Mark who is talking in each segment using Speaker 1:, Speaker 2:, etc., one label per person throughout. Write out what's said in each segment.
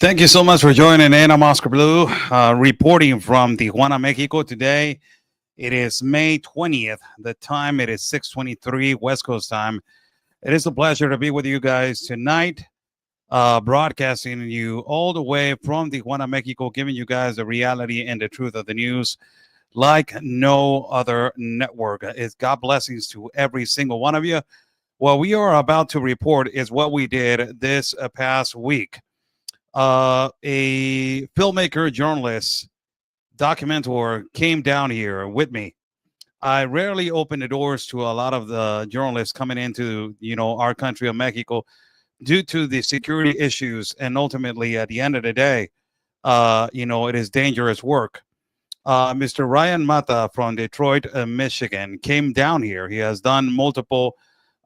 Speaker 1: Thank you so much for joining in. I'm Oscar Blue, reporting from Tijuana, Mexico. Today, it is May 20th. The time it is 6:23 West Coast time. It is a pleasure to be with you guys tonight, broadcasting you all the way from Tijuana, Mexico, giving you guys the reality and the truth of the news like no other network. It's God blessings to every single one of you. What we are about to report is what we did this past week. A filmmaker, journalist, documenter came down here with me. I rarely open the doors to a lot of the journalists coming into, our country of Mexico due to the security issues. And ultimately, at the end of the day, it is dangerous work. Mr. Ryan Mata from Detroit, Michigan, came down here. He has done multiple,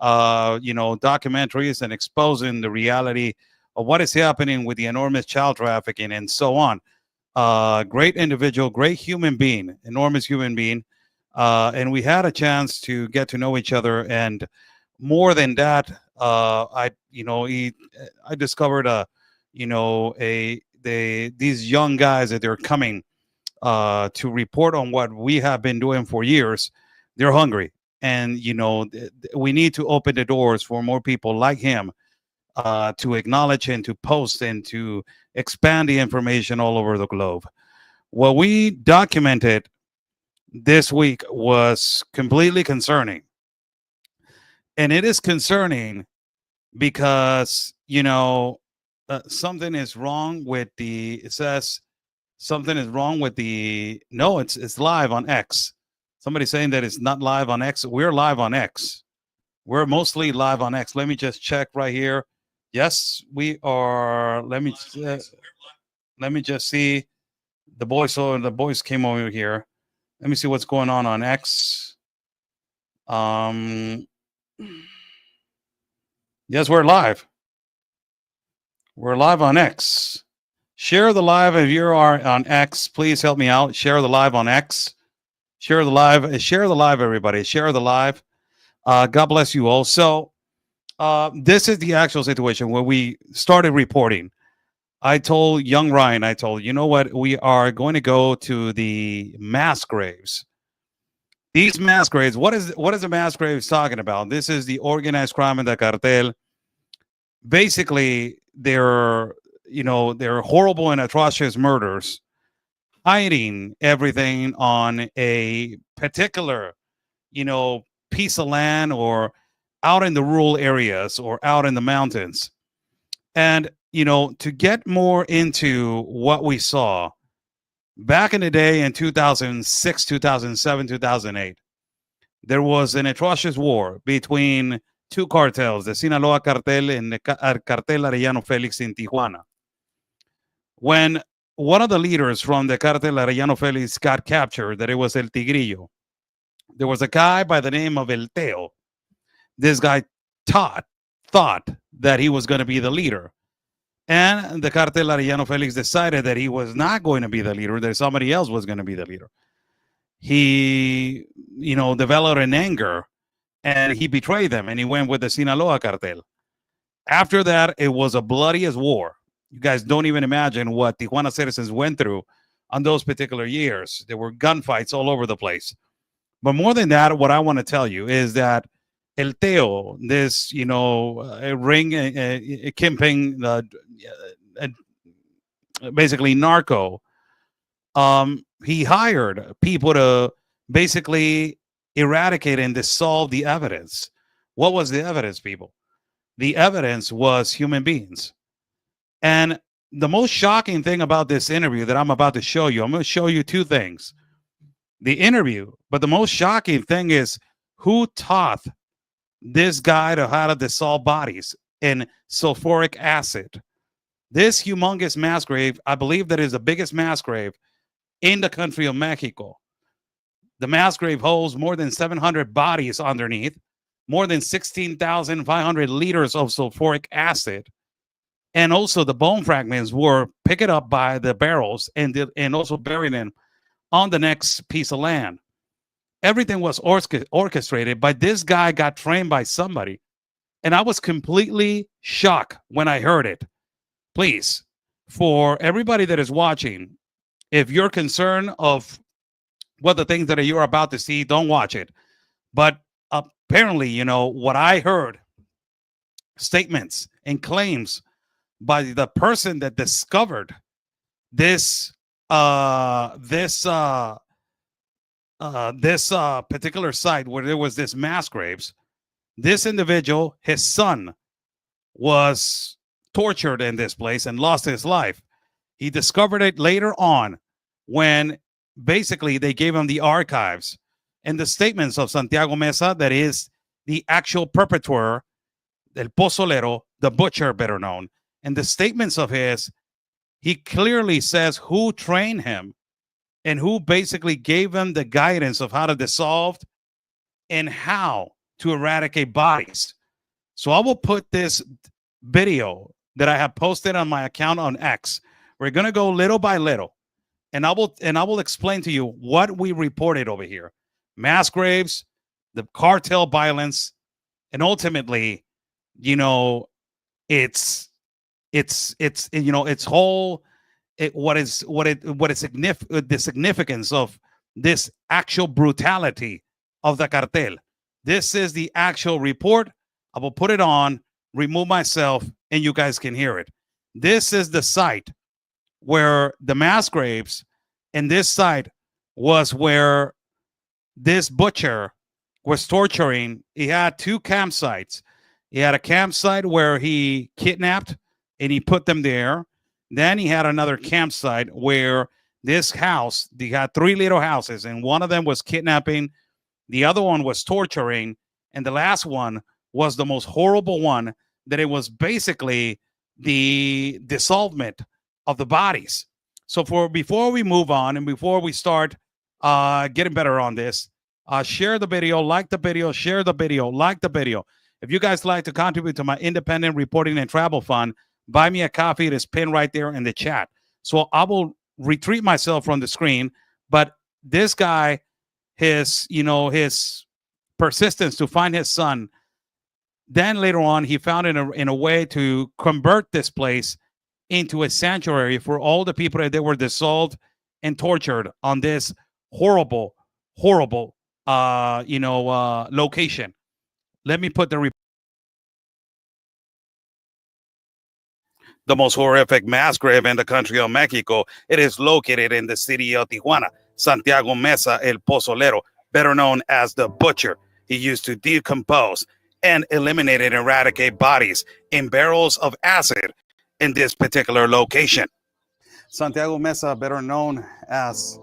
Speaker 1: documentaries and exposing the reality of what is happening with the enormous child trafficking and so on. Great individual, great human being, enormous human being. And we had a chance to get to know each other. And more than that, I discovered, these young guys that they're coming to report on what we have been doing for years. They're hungry. And, we need to open the doors for more people like him to acknowledge and to post and to expand the information all over the globe. What we documented this week was completely concerning. And it is concerning because, something is wrong with it says something is wrong with no, it's live on X. Somebody saying that it's not live on X. We're live on X. We're mostly live on X. Let me just check right here. Yes, we are. Let me just see the boys. So the boys came over here. Let me see what's going on X. Yes, we're live. We're live on X. Share the live if you are on X. Please help me out. Share the live on X. Share the live. Share the live, everybody. Share the live. God bless you all. So this is the actual situation where we started reporting. I told young Ryan, you know what? We are going to go to the mass graves. These mass graves, what is the mass graves talking about? This is the organized crime and the cartel. Basically, they're horrible and atrocious murders, hiding everything on a particular, piece of land or out in the rural areas or out in the mountains. And, to get more into what we saw back in the day in 2006, 2007, 2008, there was an atrocious war between two cartels, the Sinaloa Cartel and the Cartel Arellano Felix in Tijuana. When one of the leaders from the Cartel Arellano Felix got captured, that it was El Tigrillo, there was a guy by the name of El Teo. This guy thought that he was going to be the leader. And the Cartel Arellano Felix decided that he was not going to be the leader, that somebody else was going to be the leader. He, developed an anger and he betrayed them and he went with the Sinaloa Cartel. After that, it was a bloodiest war. You guys don't even imagine what Tijuana citizens went through on those particular years. There were gunfights all over the place. But more than that, what I want to tell you is that El Teo, this, kingpin, basically narco, he hired people to basically eradicate and dissolve the evidence. What was the evidence, people? The evidence was human beings. And the most shocking thing about this interview that I'm about to show you, I'm going to show you two things. The interview, but the most shocking thing is who taught this guy to how to dissolve bodies in sulfuric acid. This humongous mass grave, I believe that is the biggest mass grave in the country of Mexico. The mass grave holds more than 700 bodies underneath, more than 16,500 liters of sulfuric acid. And also the bone fragments were picked up by the barrels and also buried in on the next piece of land. Everything was orchestrated, but this guy got trained by somebody. And I was completely shocked when I heard it. Please, for everybody that is watching, if you're concerned of what the things that you're about to see, don't watch it. But apparently, what I heard, statements and claims by the person that discovered this particular site where there was this mass graves. This individual, his son, was tortured in this place and lost his life. He discovered it later on when basically they gave him the archives and the statements of Santiago Mesa, that is the actual perpetrator, El Pozolero, the butcher, better known. And the statements of his, he clearly says who trained him and who basically gave him the guidance of how to dissolve and how to eradicate bodies. So I will put this video that I have posted on my account on X. We're going to go little by little, and I will explain to you what we reported over here. Mass graves, the cartel violence, and ultimately, it's whole, the significance of this actual brutality of the cartel. This is the actual report. I will put it on, remove myself, and you guys can hear it. This is the site where the mass graves, and this site was where this butcher was torturing. He had two campsites. He had a campsite where he kidnapped and he put them there. Then he had another campsite where this house, he had three little houses, and one of them was kidnapping, the other one was torturing, and the last one was the most horrible one, that it was basically the dissolvement of the bodies. So before we move on and before we start getting better on this, share the video, like the video, share the video, like the video. If you guys like to contribute to my independent reporting and travel fund, buy me a coffee. It is pinned right there in the chat. So I will retreat myself from the screen. But this guy, his persistence to find his son, then later on, he found in a way to convert this place into a sanctuary for all the people that they were dissolved and tortured on this horrible, horrible, location. Let me put the most horrific mass grave in the country of Mexico. It is located in the city of Tijuana. Santiago Mesa, El Pozolero, better known as the Butcher. He used to decompose and eliminate and eradicate bodies in barrels of acid in this particular location. Santiago Mesa, better known as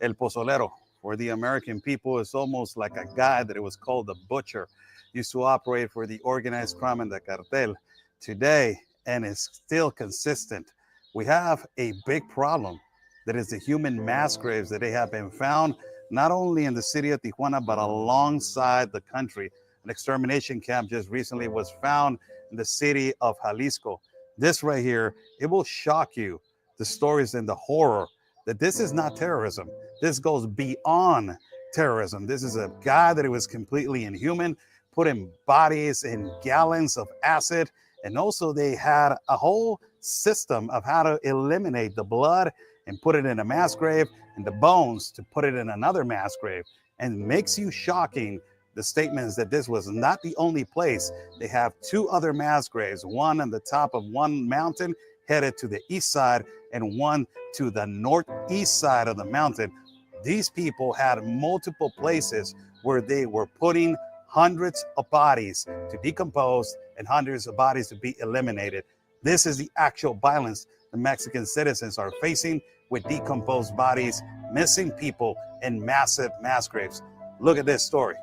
Speaker 1: El Pozolero, for the American people, is almost like a guy that it was called the Butcher. Used to operate for the organized crime and the cartel. Today, and is still consistent, we have a big problem, that is the human mass graves that they have been found not only in the city of Tijuana, but alongside the country. An extermination camp just recently was found in the city of Jalisco. This right here, it will shock you, the stories and the horror, that this is not terrorism. This goes beyond terrorism. This is a guy that it was completely inhuman, putting bodies in gallons of acid. And also they had a whole system of how to eliminate the blood and put it in a mass grave, and the bones to put it in another mass grave. And makes you shocking, the statements that this was not the only place. They have two other mass graves, one on the top of one mountain headed to the east side and one to the northeast side of the mountain. These people had multiple places where they were putting hundreds of bodies to decompose and hundreds of bodies to be eliminated. This is the actual violence the Mexican citizens are facing with decomposed bodies, missing people, and massive mass graves. Look at this story.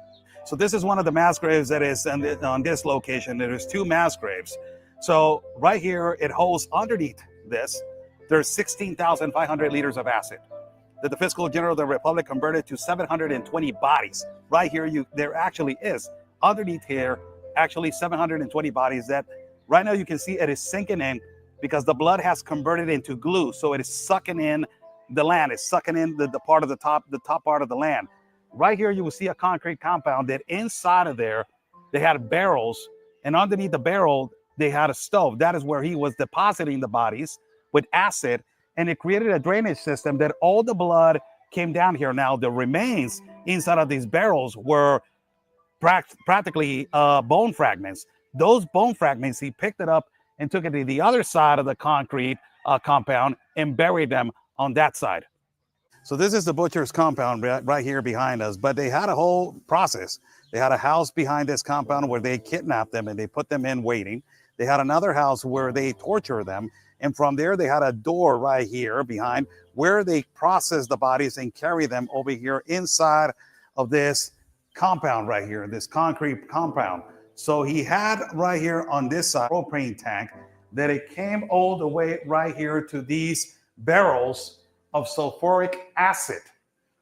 Speaker 1: So this is one of the mass graves that is on this location. There's two mass graves. So right here, it holds underneath this, there's 16,500 liters of acid that the fiscal general of the republic converted to 720 bodies. Right here, there actually is underneath here, actually 720 bodies that right now you can see it is sinking in because the blood has converted into glue. So it is sucking in the land. It's sucking in the part of the top part of the land. Right here, you will see a concrete compound that inside of there, they had barrels, and underneath the barrel, they had a stove. That is where he was depositing the bodies. with acid, and it created a drainage system that all the blood came down here. Now the remains inside of these barrels were practically bone fragments. Those bone fragments, he picked it up and took it to the other side of the concrete compound and buried them on that side. So this is the butcher's compound right here behind us, but they had a whole process. They had a house behind this compound where they kidnapped them and they put them in waiting. They had another house where they torture them. And from there, they had a door right here behind where they process the bodies and carry them over here inside of this compound right here, this concrete compound. So he had right here on this side propane tank that it came all the way right here to these barrels of sulfuric acid.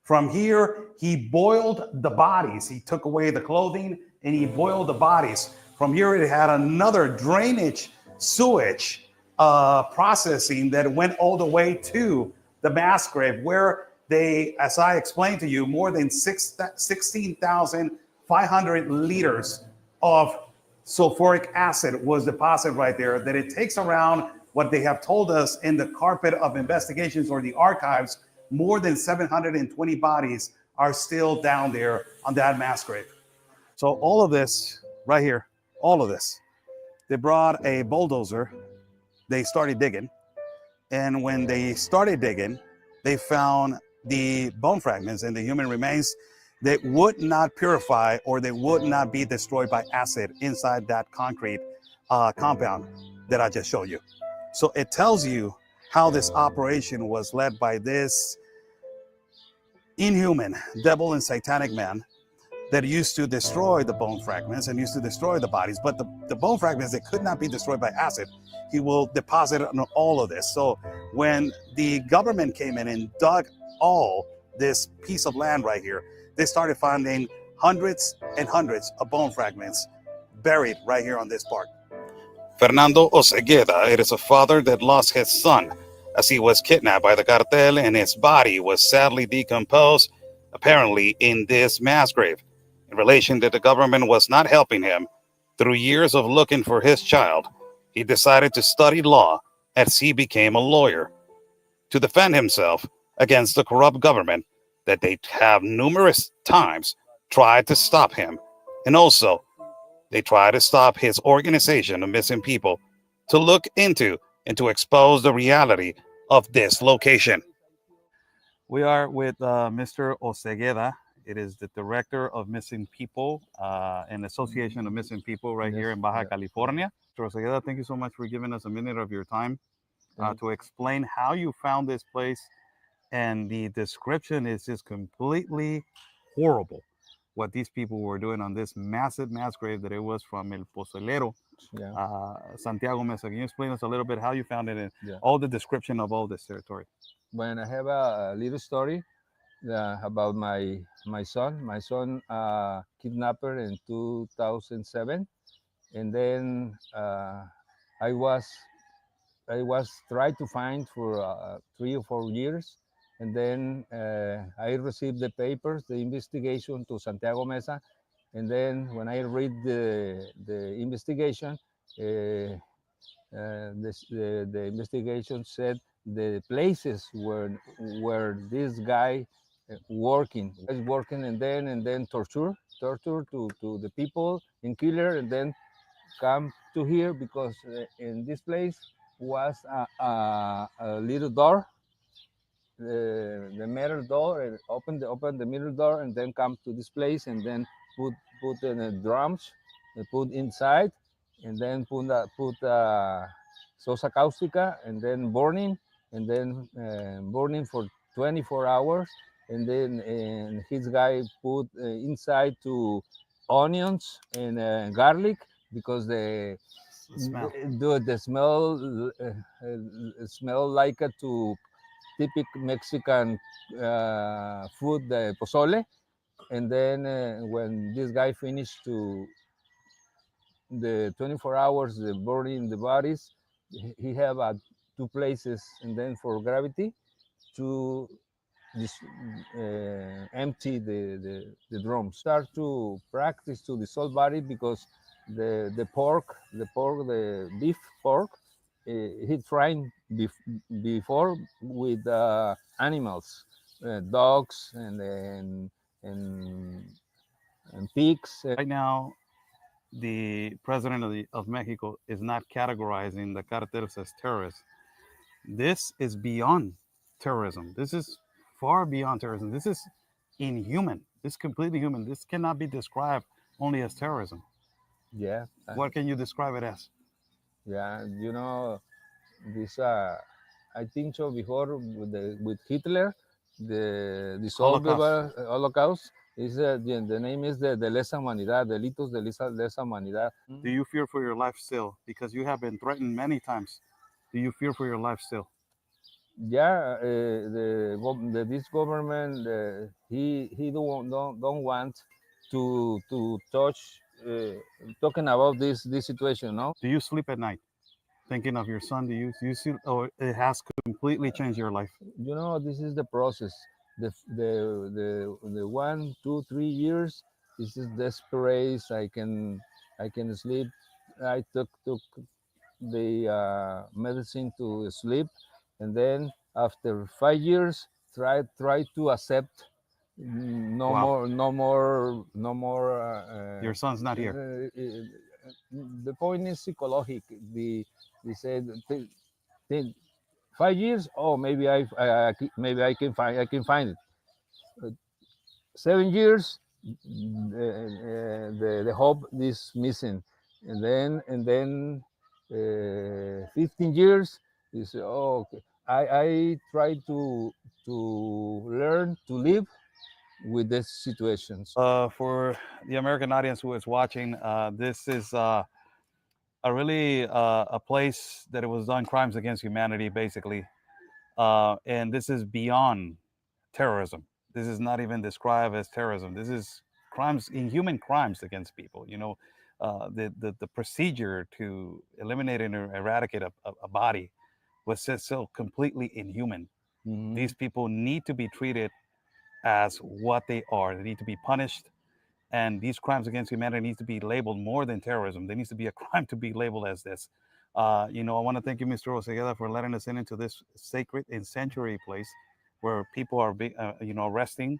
Speaker 1: From here, he boiled the bodies. He took away the clothing and he boiled the bodies. From here, it had another drainage sewage processing that went all the way to the mass grave, where they, as I explained to you, more than 16,500 liters of sulfuric acid was deposited right there, that it takes around what they have told us in the carpet of investigations or the archives, more than 720 bodies are still down there on that mass grave. So all of this right here, all of this, they brought a bulldozer, they started digging. And when they started digging, they found the bone fragments and the human remains that would not purify or they would not be destroyed by acid inside that concrete compound that I just showed you. So it tells you how this operation was led by this inhuman, devil and satanic man that used to destroy the bone fragments and used to destroy the bodies. But the bone fragments that could not be destroyed by acid, he will deposit on all of this. So when the government came in and dug all this piece of land right here, they started finding hundreds and hundreds of bone fragments buried right here on this part. Fernando Osegueda, it is a father that lost his son as he was kidnapped by the cartel, and his body was sadly decomposed, apparently in this mass grave. In relation that the government was not helping him, through years of looking for his child, he decided to study law as he became a lawyer to defend himself against the corrupt government that they have numerous times tried to stop him. And also, they tried to stop his organization of missing people to look into and to expose the reality of this location. We are with Mr. Osegueda. It is the director of missing people, an association of missing people right here in Baja California. Mr. Osegueda, thank you so much for giving us a minute of your time to explain how you found this place. And the description is just completely horrible. What these people were doing on this massive mass grave that it was from El Pozolero, Santiago Mesa. Can you explain us a little bit how you found it and all the description of all this territory?
Speaker 2: When I have a little story about my son. My son kidnapper in 2007, and then I was tried to find for 3 or 4 years, and then I received the papers, the investigation to Santiago Mesa, and then when I read the investigation, the investigation said the places where this guy working is working, and then torture to the people and killer, and then come to here because in this place was a little door, the metal door, and open the middle door, and then come to this place, and then put in the drums, put inside, and then put sosa caustica, and then burning, and then burning for 24 hours, and then his guy put inside to onions and garlic because the
Speaker 1: smell.
Speaker 2: The smell smell like to typical Mexican food, the pozole. And then when this guy finished to the 24 hours burning the bodies, he have two places, and then for gravity to empty the drums. Start to practice to dissolve body because the beef pork he tried before with animals, dogs and and pigs.
Speaker 1: Right now, the president of Mexico is not categorizing the cartels as terrorists. This is beyond terrorism. This is far beyond terrorism. This is inhuman. This is completely human. This cannot be described only as terrorism.
Speaker 2: Yeah,
Speaker 1: What can you describe it as?
Speaker 2: yeah. This I think so before with Hitler, the
Speaker 1: Holocaust.
Speaker 2: dissolvable Holocaust is the name is the lesa humanidad, delitos de lesa humanidad.
Speaker 1: Do you fear for your life still? Because you have been threatened many times. Do you fear for your life still?
Speaker 2: Yeah, this government he don't want to touch talking about this situation. No,
Speaker 1: Do you sleep at night thinking of your son? Do you see? Oh, it has completely changed your life.
Speaker 2: this is the process. The 1, 2, 3 years. This is desperate. I can sleep. I took the medicine to sleep, and then after 5 years, try to accept no
Speaker 1: Wow.
Speaker 2: more no more no more.
Speaker 1: Your son's not here.
Speaker 2: The point is psychological. They said 5 years. Oh, maybe maybe I can find it. 7 years, the hope is missing, and then 15 years is oh, okay. I try to learn to live with these situations.
Speaker 1: For the American audience who is watching, this is a really a place that it was done crimes against humanity, basically, and this is beyond terrorism. This is not even described as terrorism. This is crimes, inhuman crimes against people. The procedure to eliminate and eradicate a body was just so completely inhuman.
Speaker 2: Mhm.
Speaker 1: These people need to be treated as what they are. They need to be punished, and these crimes against humanity need to be labeled more than terrorism. There needs to be a crime to be labeled as this. I want to thank you, Mr. Osegueda, for letting us into this sacred and sanctuary place where people are, resting,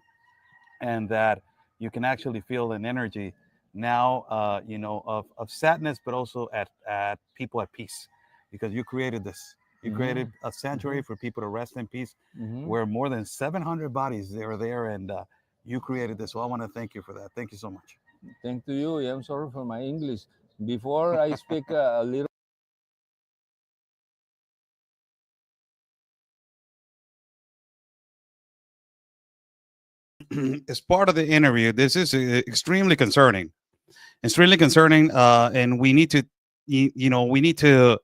Speaker 1: and that you can actually feel an energy now, of sadness, but also at people at peace, because you created this. You created
Speaker 2: Mhm.
Speaker 1: a sanctuary for people to rest in peace,
Speaker 2: Mhm.
Speaker 1: where more than 700 bodies they are there, and you created this. So I want to thank you for that. Thank you so much.
Speaker 2: Thank to you. I'm sorry for my English. Before I speak a little.
Speaker 1: As part of the interview, this is extremely concerning. Extremely concerning, and we need to, we need to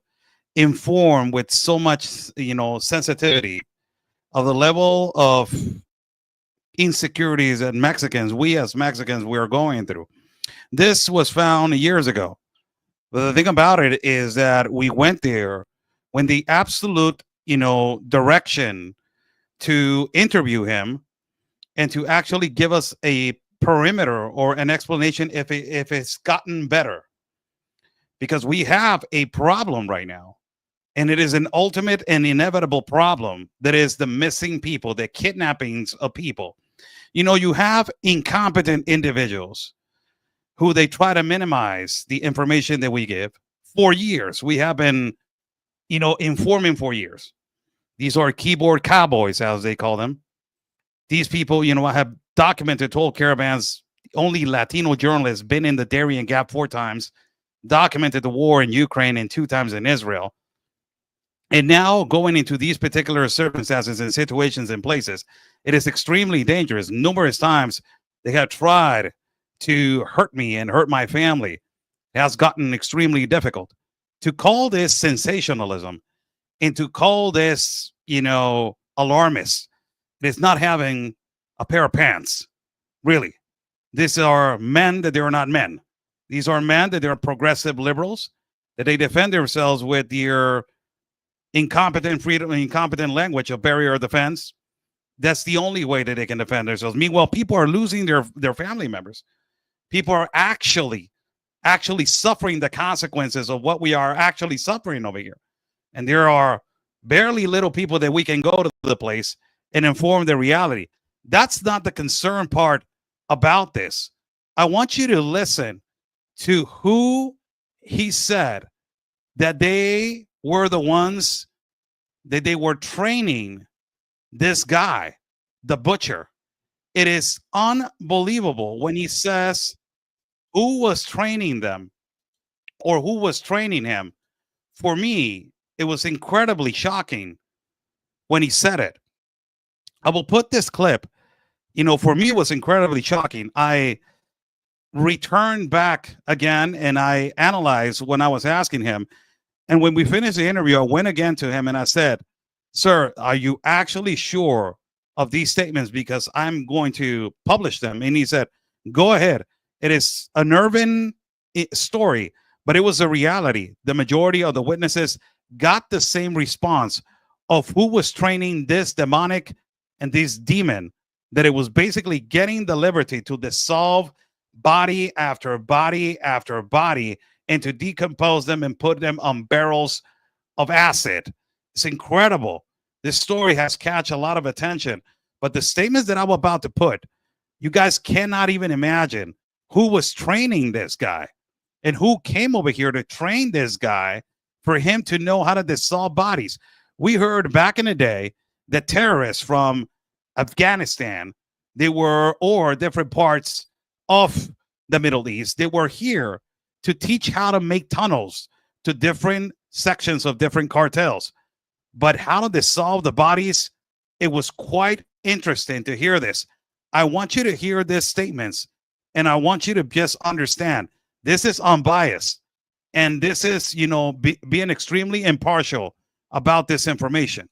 Speaker 1: inform with so much, sensitivity of the level of insecurities that we as Mexicans, we are going through. This was found years ago. But the thing about it is that we went there when the absolute, direction to interview him and to actually give us a perimeter or an explanation if it's gotten better, because we have a problem right now, and it is an ultimate and inevitable problem, that is the missing people, the kidnappings of people. You have incompetent individuals who they try to minimize the information that we give. For years we have been, informing for years. These are keyboard cowboys, as they call them. These people, I have documented, told caravans, only Latino journalists, been in the Darien Gap 4 times, documented the war in Ukraine and 2 times in Israel. And now going into these particular circumstances and situations and places, it is extremely dangerous. Numerous times they have tried to hurt me and hurt my family. It has gotten extremely difficult. To call this sensationalism and to call this, alarmist, it's not having a pair of pants, really. These are men that they are not men. These are men that they are progressive liberals, that they defend themselves with their incompetent language of barrier of defense. That's the only way that they can defend themselves. Meanwhile, people are losing their family members. People are actually suffering the consequences of what we are actually suffering over here. And there are barely little people that we can go to the place and inform the reality. That's not the concern part about this. I want you to listen to who he said that they were the ones that they were training this guy, the butcher. It is unbelievable when he says who was training them or who was training him. For me, it was incredibly shocking when he said it. I will put this clip. For me, it was incredibly shocking. I returned back again and I analyzed when I was asking him. And when we finished the interview, I went again to him and I said, "Sir, are you actually sure of these statements? Because I'm going to publish them." And he said, "Go ahead. It is a nerving story, but it was a reality. The majority of the witnesses got the same response of who was training this demonic and this demon, that it was basically getting the liberty to dissolve body after body after body and to decompose them and put them on barrels of acid." It's incredible. This story has catch a lot of attention, but the statements that I'm about to put, you guys cannot even imagine who was training this guy and who came over here to train this guy for him to know how to dissolve bodies. We heard back in the day that terrorists from Afghanistan, or different parts of the Middle East, they were here to teach how to make tunnels to different sections of different cartels. But how to dissolve the bodies, it was quite interesting to hear this. I want you to hear these statements, and I want you to just understand this is unbiased, and this is, being extremely impartial about this information.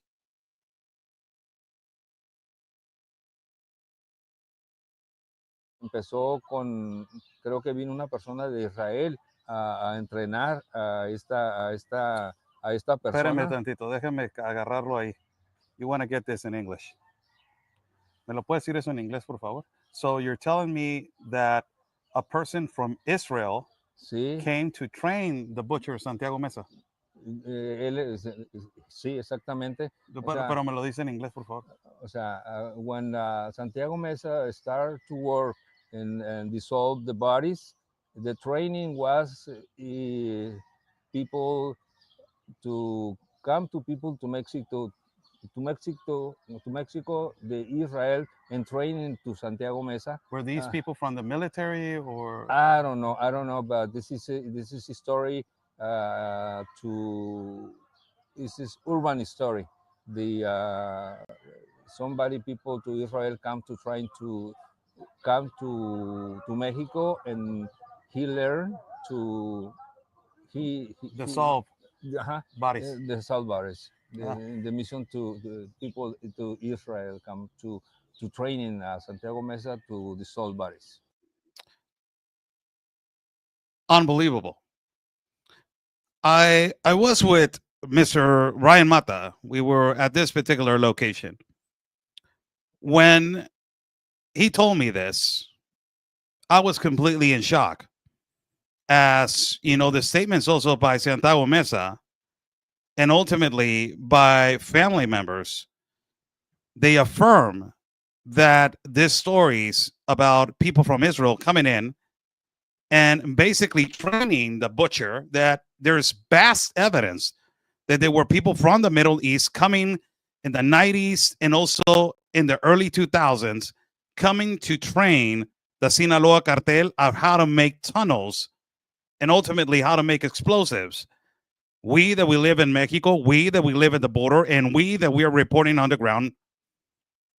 Speaker 2: Empezó con, creo que vino una persona de Israel a entrenar a esta
Speaker 1: Espérame
Speaker 2: persona.
Speaker 1: tantito, déjame agarrarlo ahí. You want to get this in English. ¿Me lo puedes decir eso en inglés, por favor? So you're telling me that a person from Israel
Speaker 2: Sí,
Speaker 1: came to train the butcher Santiago Mesa.
Speaker 2: Sí, exactamente.
Speaker 1: Pero me lo dice en inglés, por favor.
Speaker 2: O sea, when Santiago Mesa started to work and dissolve the bodies, the training was people to come to people to Mexico, the Israel, and training to Santiago Mesa.
Speaker 1: Were these people from the military or?
Speaker 2: I don't know, but this is a story this is urban story. The somebody people to Israel come to trying to come to Mexico, and he learned to
Speaker 1: dissolve bodies.
Speaker 2: Dissolve bodies. The mission to the people to Israel come to training Santiago Mesa to dissolve bodies.
Speaker 1: Unbelievable. I was with Mr. Ryan Mata. We were at this particular location. When he told me this, I was completely in shock. As the statements also by Santiago Mesa and ultimately by family members, they affirm that these stories about people from Israel coming in and basically training the butcher, that there's vast evidence that there were people from the Middle East coming in the 90s and also in the early 2000s coming to train the Sinaloa Cartel of how to make tunnels and ultimately how to make explosives. We that we live in Mexico, we that we live at the border, and we that we are reporting on the ground,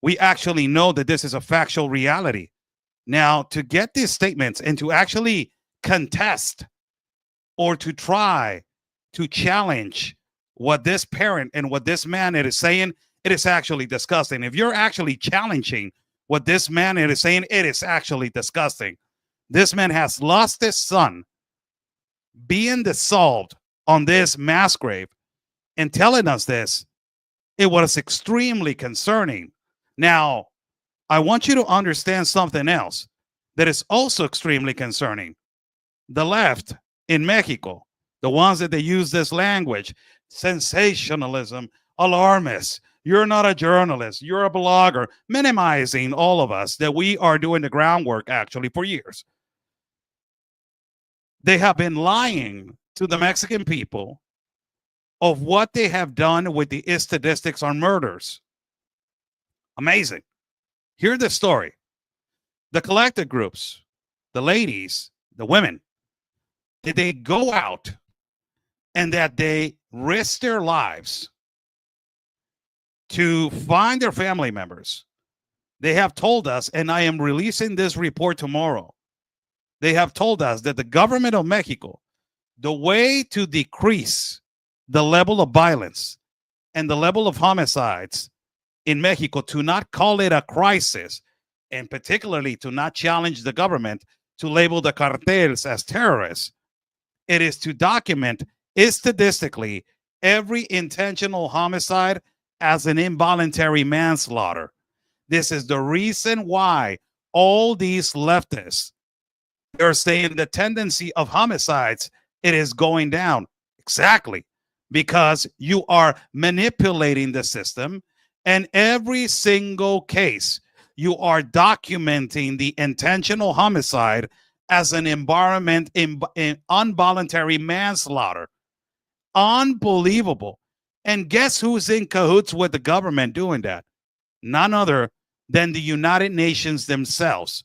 Speaker 1: we actually know that this is a factual reality. Now, to get these statements and to actually contest or to try to challenge what this parent and what this man is saying, it is actually disgusting. If you're actually challenging what this man is saying, it is actually disgusting. This man has lost his son being dissolved on this mass grave and telling us this. It was extremely concerning. Now, I want you to understand something else that is also extremely concerning. The left in Mexico, the ones that they use this language, sensationalism, alarmists. You're not a journalist, you're a blogger, minimizing all of us that we are doing the groundwork actually for years. They have been lying to the Mexican people of what they have done with the statistics on murders. Amazing. Hear the story. The collective groups, the ladies, the women, that they go out and that they risk their lives to find their family members. They have told us, and I am releasing this report tomorrow, they have told us that the government of Mexico, the way to decrease the level of violence and the level of homicides in Mexico, to not call it a crisis, and particularly to not challenge the government to label the cartels as terrorists, it is to document statistically every intentional homicide as an involuntary manslaughter. This is the reason why all these leftists, they're saying the tendency of homicides, it is going down. Exactly. Because you are manipulating the system, and every single case you are documenting the intentional homicide as an involuntary manslaughter. Unbelievable. And guess who's in cahoots with the government doing that? None other than the United Nations themselves.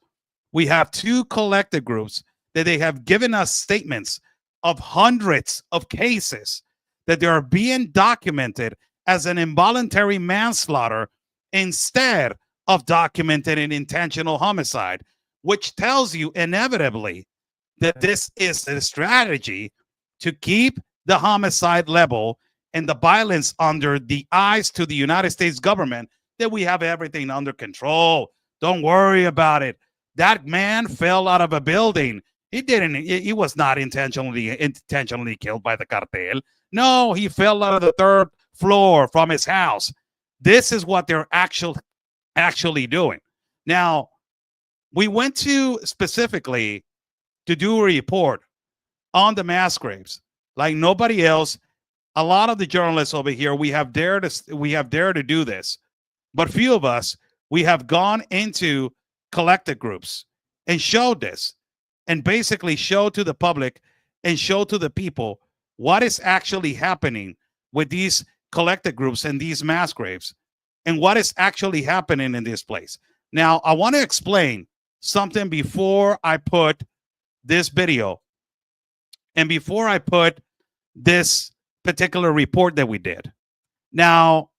Speaker 1: We have two collective groups that they have given us statements of hundreds of cases that they are being documented as an involuntary manslaughter instead of documented an intentional homicide, which tells you inevitably that this is a strategy to keep the homicide level and the violence under the eyes to the United States government, that we have everything under control. Don't worry about it. That man fell out of a building. He was not intentionally killed by the cartel. No, he fell out of the third floor from his house. This is what they're actually doing. Now, we went to specifically to do a report on the mass graves like nobody else. A lot of the journalists over here, we have dared to do this, but few of us, we have gone into collective groups and showed this, and basically showed to the public and show to the people what is actually happening with these collective groups and these mass graves, and what is actually happening in this place. Now, I want to explain something before I put this video and before I put this particular report that we did. Now,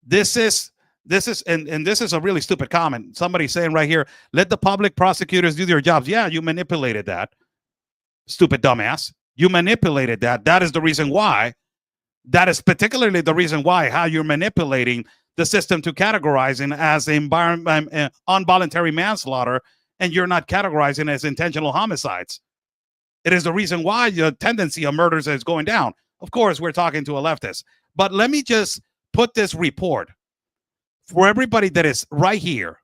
Speaker 1: this is a really stupid comment. Somebody saying right here, let the public prosecutors do their jobs. Yeah, you manipulated that. Stupid dumbass. You manipulated that. That is the reason why. That is particularly the reason why, how you're manipulating the system to categorizing as involuntary manslaughter, and you're not categorizing as intentional homicides. It is the reason why the tendency of murders is going down. Of course, we're talking to a leftist. But let me just put this report for everybody that is right here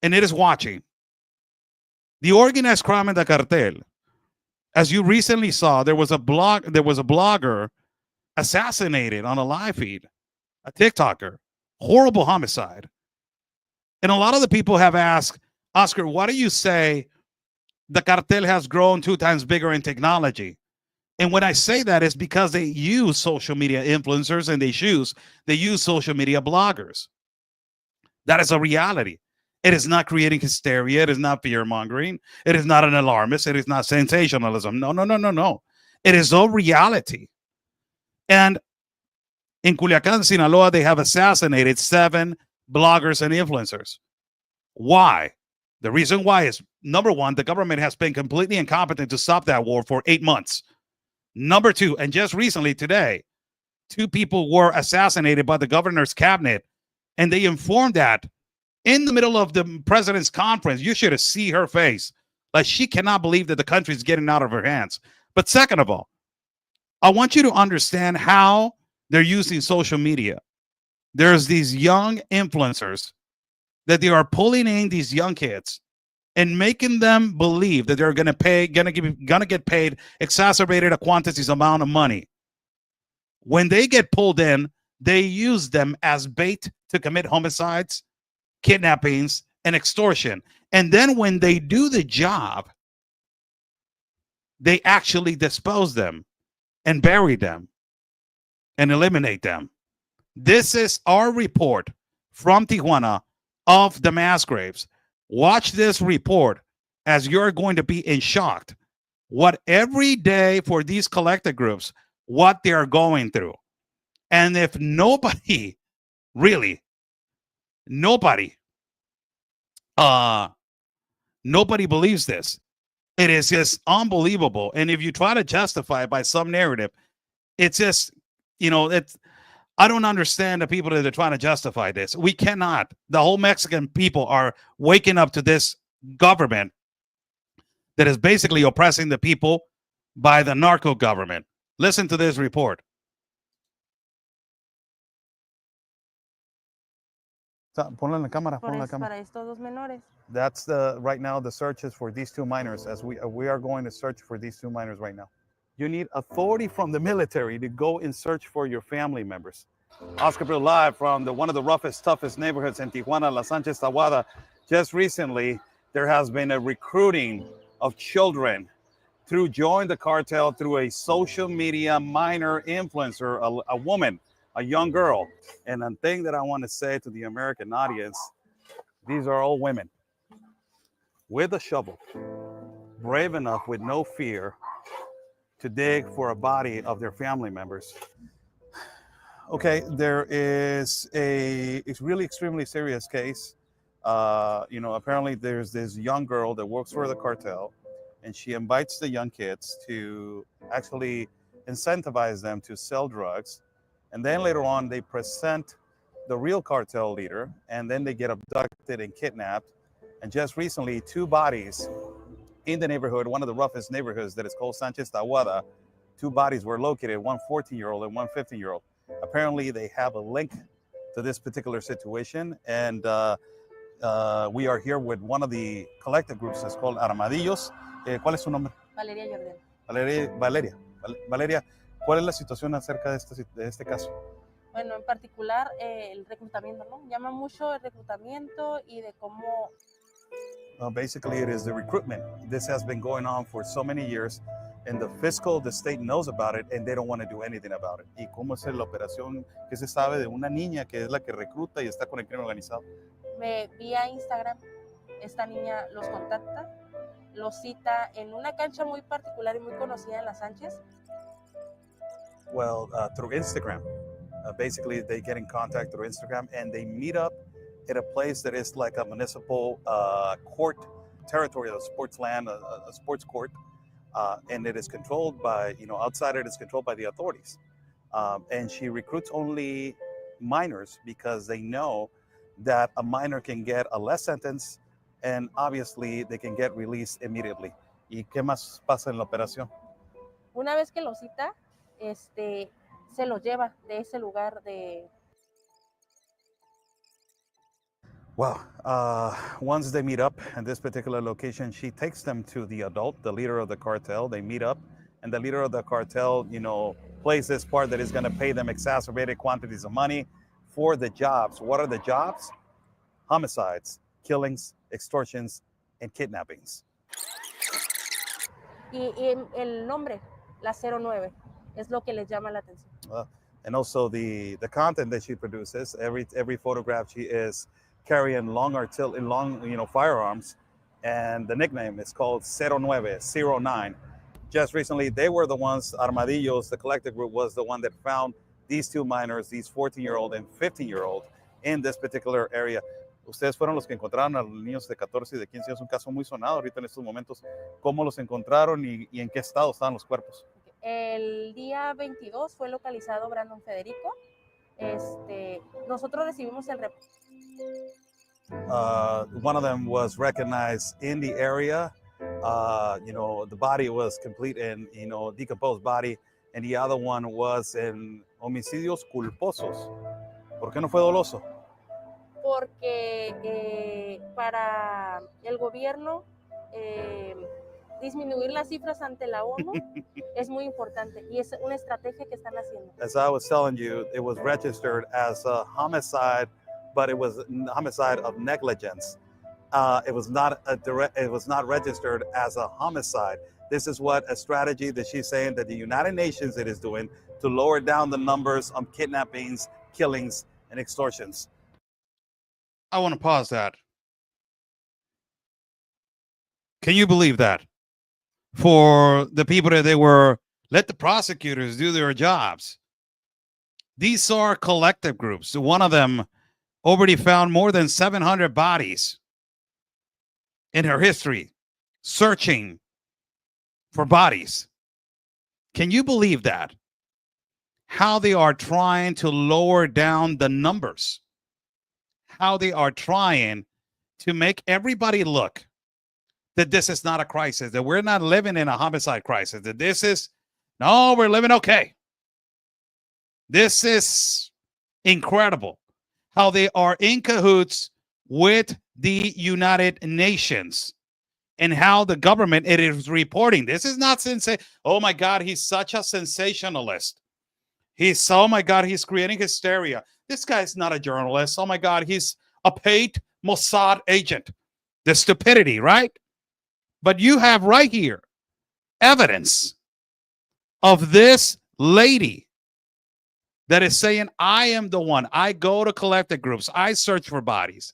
Speaker 1: and it is watching. The organized crime in the cartel, as you recently saw, there was a blogger assassinated on a live feed, a TikToker, horrible homicide. And a lot of the people have asked, Oscar, why do you say the cartel has grown 2 times bigger in technology? And when I say that, it's because they use social media influencers and they use social media bloggers. That is a reality. It is not creating hysteria. It is not fear mongering. It is not an alarmist. It is not sensationalism. No. It is a reality. And in Culiacán, Sinaloa, they have assassinated 7 bloggers and influencers. Why? The reason why is, number one, the government has been completely incompetent to stop that war for 8 months. Number 2, and just recently today, 2 people were assassinated by the governor's cabinet, and they informed that in the middle of the president's conference. You should have seen her face. Like, she cannot believe that the country is getting out of her hands. But second of all, I want you to understand how they're using social media. There's these young influencers that they are pulling in these young kids, and making them believe that they're going to get paid exacerbated quantities amount of money. When they get pulled in, they use them as bait to commit homicides, kidnappings, and extortion. And then when they do the job, they actually dispose them and bury them and eliminate them. This is our report from Tijuana of the mass graves. Watch this report as you're going to be in shock what every day for these collective groups, what they're going through. And if nobody, really, nobody believes this, it is just unbelievable. And if you try to justify it by some narrative, it's just, I don't understand the people that are trying to justify this. We cannot. The whole Mexican people are waking up to this government that is basically oppressing the people by the narco government. Listen to this report. Ponla en la cámara, ponla en la cámara.
Speaker 3: Para estos dos menores.
Speaker 1: That's right now the searches for these two minors, as we are going to search for these two minors right now. You need authority from the military to go and search for your family members. Oscar Bill live from one of the roughest, toughest neighborhoods in Tijuana, La Sanchez Tahuada. Just recently, there has been a recruiting of children through join the cartel through a social media minor influencer, a woman, a young girl. And the thing that I want to say to the American audience, these are all women with a shovel, brave enough with no fear to dig for a body of their family members. Okay, there is it's really extremely serious case. Apparently there's this young girl that works for the cartel, and she invites the young kids to actually incentivize them to sell drugs. And then later on, they present the real cartel leader, and then they get abducted and kidnapped. And just recently, two bodies in the neighborhood, one of the roughest neighborhoods that is called Sanchez Tahuada, two bodies were located, one 14-year-old and one 15-year-old. Apparently, they have a link to this particular situation. And we are here with one of the collective groups that's called Armadillos. ¿Cuál es su nombre?
Speaker 3: Valeria Jordan.
Speaker 1: Valeria, ¿cuál es la situación acerca de este caso?
Speaker 3: Bueno, en particular el reclutamiento, ¿no? Llama mucho el reclutamiento y de cómo...
Speaker 1: Basically, it is the recruitment. This has been going on for so many years, and the state knows about it, and they don't want to do anything about it. ¿Y cómo es la operación que se sabe de una niña que es la que recluta y está con el crimen organizado?
Speaker 3: Vía Instagram, esta niña los contacta, los cita en una cancha muy particular y muy conocida en Las Sánchez.
Speaker 1: Well, through Instagram. Basically, they get in contact through Instagram, and they meet up at a place that is like a municipal court territory, a sports land, a sports court, and it is controlled by, outside it is controlled by the authorities. And she recruits only minors because they know that a minor can get a less sentence, and obviously they can get released immediately. ¿Y qué más pasa en la operación?
Speaker 3: Una vez que lo cita, se lo lleva de ese lugar de...
Speaker 1: Well, once they meet up in this particular location, she takes them to the adult, the leader of the cartel. They meet up, and the leader of the cartel, plays this part that is going to pay them exacerbated quantities of money for the jobs. What are the jobs? Homicides, killings, extortions, and kidnappings.
Speaker 3: Y el nombre, la 09, es lo que les llama la atención.
Speaker 1: And also the content that she produces, every photograph she is carrying long firearms, and the nickname is called 09. Just recently, they were the ones, Armadillos, the collective group, was the one that found these two minors, these 14-year-old and 15-year-old, in this particular area. Ustedes fueron los que encontraron a los niños de 14 y de 15 años, un caso muy sonado ahorita en estos momentos. ¿Cómo los encontraron y en qué estado estaban los cuerpos?
Speaker 3: El día 22 fue localizado Brandon Federico. Nosotros recibimos el reporte.
Speaker 1: One of them was recognized in the area. The body was complete and, decomposed body. And the other one was en homicidios culposos. ¿Por qué no fue doloso?
Speaker 3: porque para el gobierno disminuir las cifras ante la ONU es muy importante y es una estrategia que están haciendo.
Speaker 4: As I was telling you, it was registered as a homicide, but it was a homicide of negligence. It was not registered as a homicide. This is what a strategy that she's saying that the United Nations it is doing to lower down the numbers of kidnappings, killings, and extortions.
Speaker 1: I want to pause that. Can you believe that? For the people that they were, let the prosecutors do their jobs. These are collective groups. One of them already found more than 700 bodies in her history, searching for bodies. Can you believe that? How they are trying to lower down the numbers. How they are trying to make everybody look that this is not a crisis, that we're not living in a homicide crisis, that this is, no, we're living okay. This is incredible how they are in cahoots with the United Nations and how the government it is reporting. This is not oh my God, he's such a sensationalist. Oh my God, he's creating hysteria. This guy's not a journalist. Oh my God, he's a paid Mossad agent. The stupidity, right? But you have right here evidence of this lady that is saying, I am the one. I go to collective groups. I search for bodies.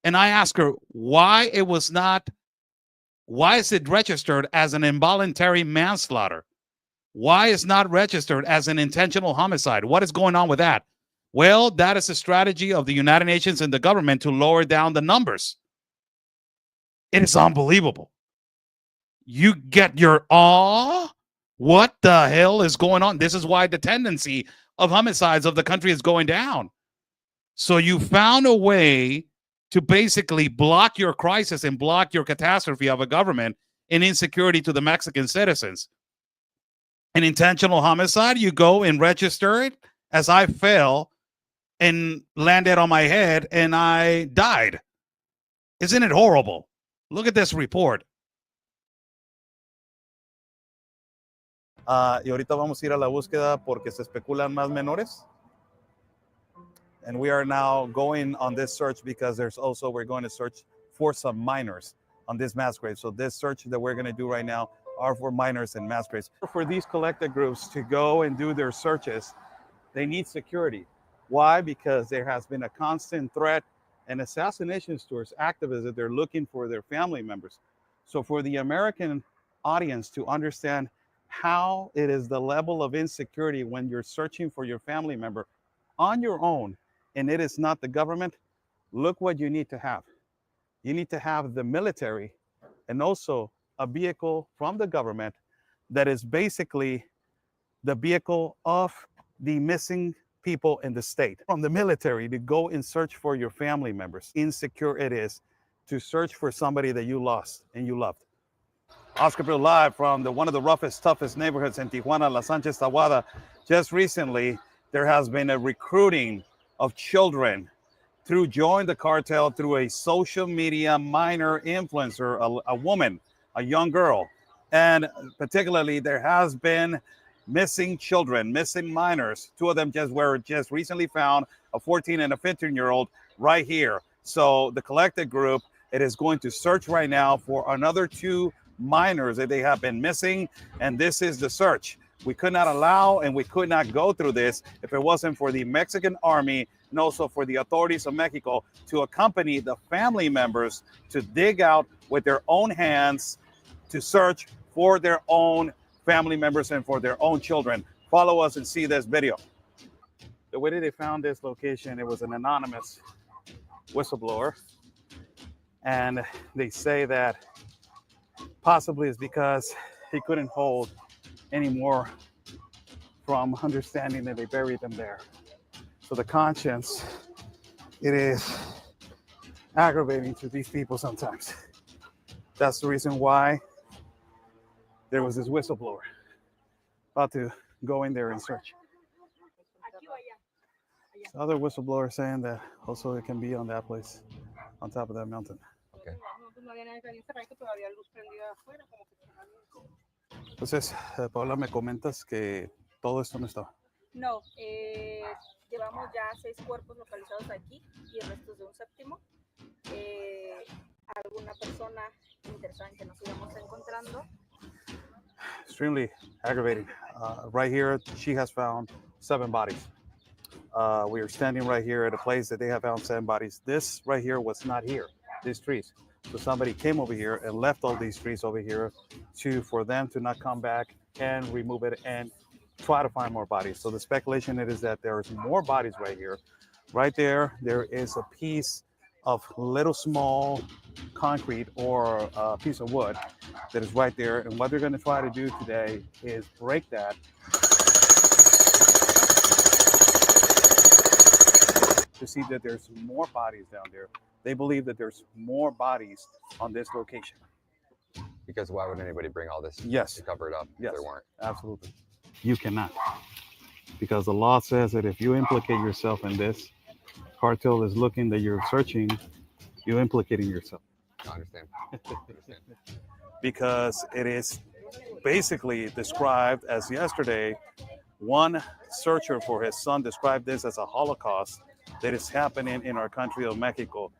Speaker 1: And I ask her why is it registered as an involuntary manslaughter? Why is not registered as an intentional homicide? What is going on with that? Well, that is a strategy of the United Nations and the government to lower down the numbers. It is unbelievable. You get your awe. What the hell is going on? This is why the tendency of homicides of the country is going down. So you found a way to basically block your crisis and block your catastrophe of a government and insecurity to the Mexican citizens. An intentional homicide, you go and register it as I fell and landed on my head and I died. Isn't it horrible? Look at this report.
Speaker 4: Y ahorita vamos a ir a la búsqueda porque se especulan más menores. And we are now going on this search because we're going to search for some minors on this mass grave. So this search that we're going to do right now are for minors and mass graves. For these collective groups to go and do their searches, they need security. Why? Because there has been a constant threat and assassinations towards activists that they're looking for their family members. So for the American audience to understand how it is the level of insecurity when you're searching for your family member on your own and it is not the government, look what you need to have. You need to have the military and also a vehicle from the government that is basically the vehicle of the missing people in the state. From the military to go and search for your family members. Insecure it is to search for somebody that you lost and you loved. Oscar Bill live from one of the roughest, toughest neighborhoods in Tijuana, La Sanchez Tahuada. Just recently, there has been a recruiting of children through join the cartel through a social media minor influencer, a woman, a young girl. And particularly there has been missing children, missing minors. Two of them were just recently found, a 14 and a 15-year-old right here. So the collective group, it is going to search right now for another two minors that they have been missing. And this is the search. We could not allow and we could not go through this if it wasn't for the Mexican army and also for the authorities of Mexico to accompany the family members to dig out with their own hands to search for their own family members and for their own children. Follow us and see this video. The way that they found this location, it was an anonymous whistleblower. And they say that possibly it's because he couldn't hold anymore from understanding that they buried them there. So the conscience, it is aggravating to these people sometimes. That's the reason why there was this whistleblower about to go in there and search. Other whistleblowers saying that also it can be on that place, on top of that mountain.
Speaker 5: Okay.
Speaker 4: Entonces, Paula, me comentas que todo esto no está.
Speaker 6: No, llevamos ya 6 cuerpos localizados aquí y restos de un séptimo. Alguna persona interesada en que nos sigamos encontrando.
Speaker 4: Extremely aggravating. Right here, she has found 7 bodies. We are standing right here at a place that they have found 7 bodies. This right here was not here, these trees. So somebody came over here and left all these trees over here for them to not come back and remove it and try to find more bodies. So the speculation is that there's more bodies right here. Right there, there is a piece of little small concrete or a piece of wood that is right there. And what they're going to try to do today is break that to see that there's more bodies down there. They believe that there's more bodies on this location.
Speaker 5: Because why would anybody bring all this
Speaker 4: Yes.
Speaker 5: to cover it up if
Speaker 4: Yes.
Speaker 5: there weren't?
Speaker 4: Absolutely. You cannot. Because the law says that if you implicate yourself in this, cartel is looking that you're searching, you're implicating yourself.
Speaker 5: I understand.
Speaker 4: Because it is basically described as yesterday, one searcher for his son described this as a Holocaust that is happening in our country of Mexico.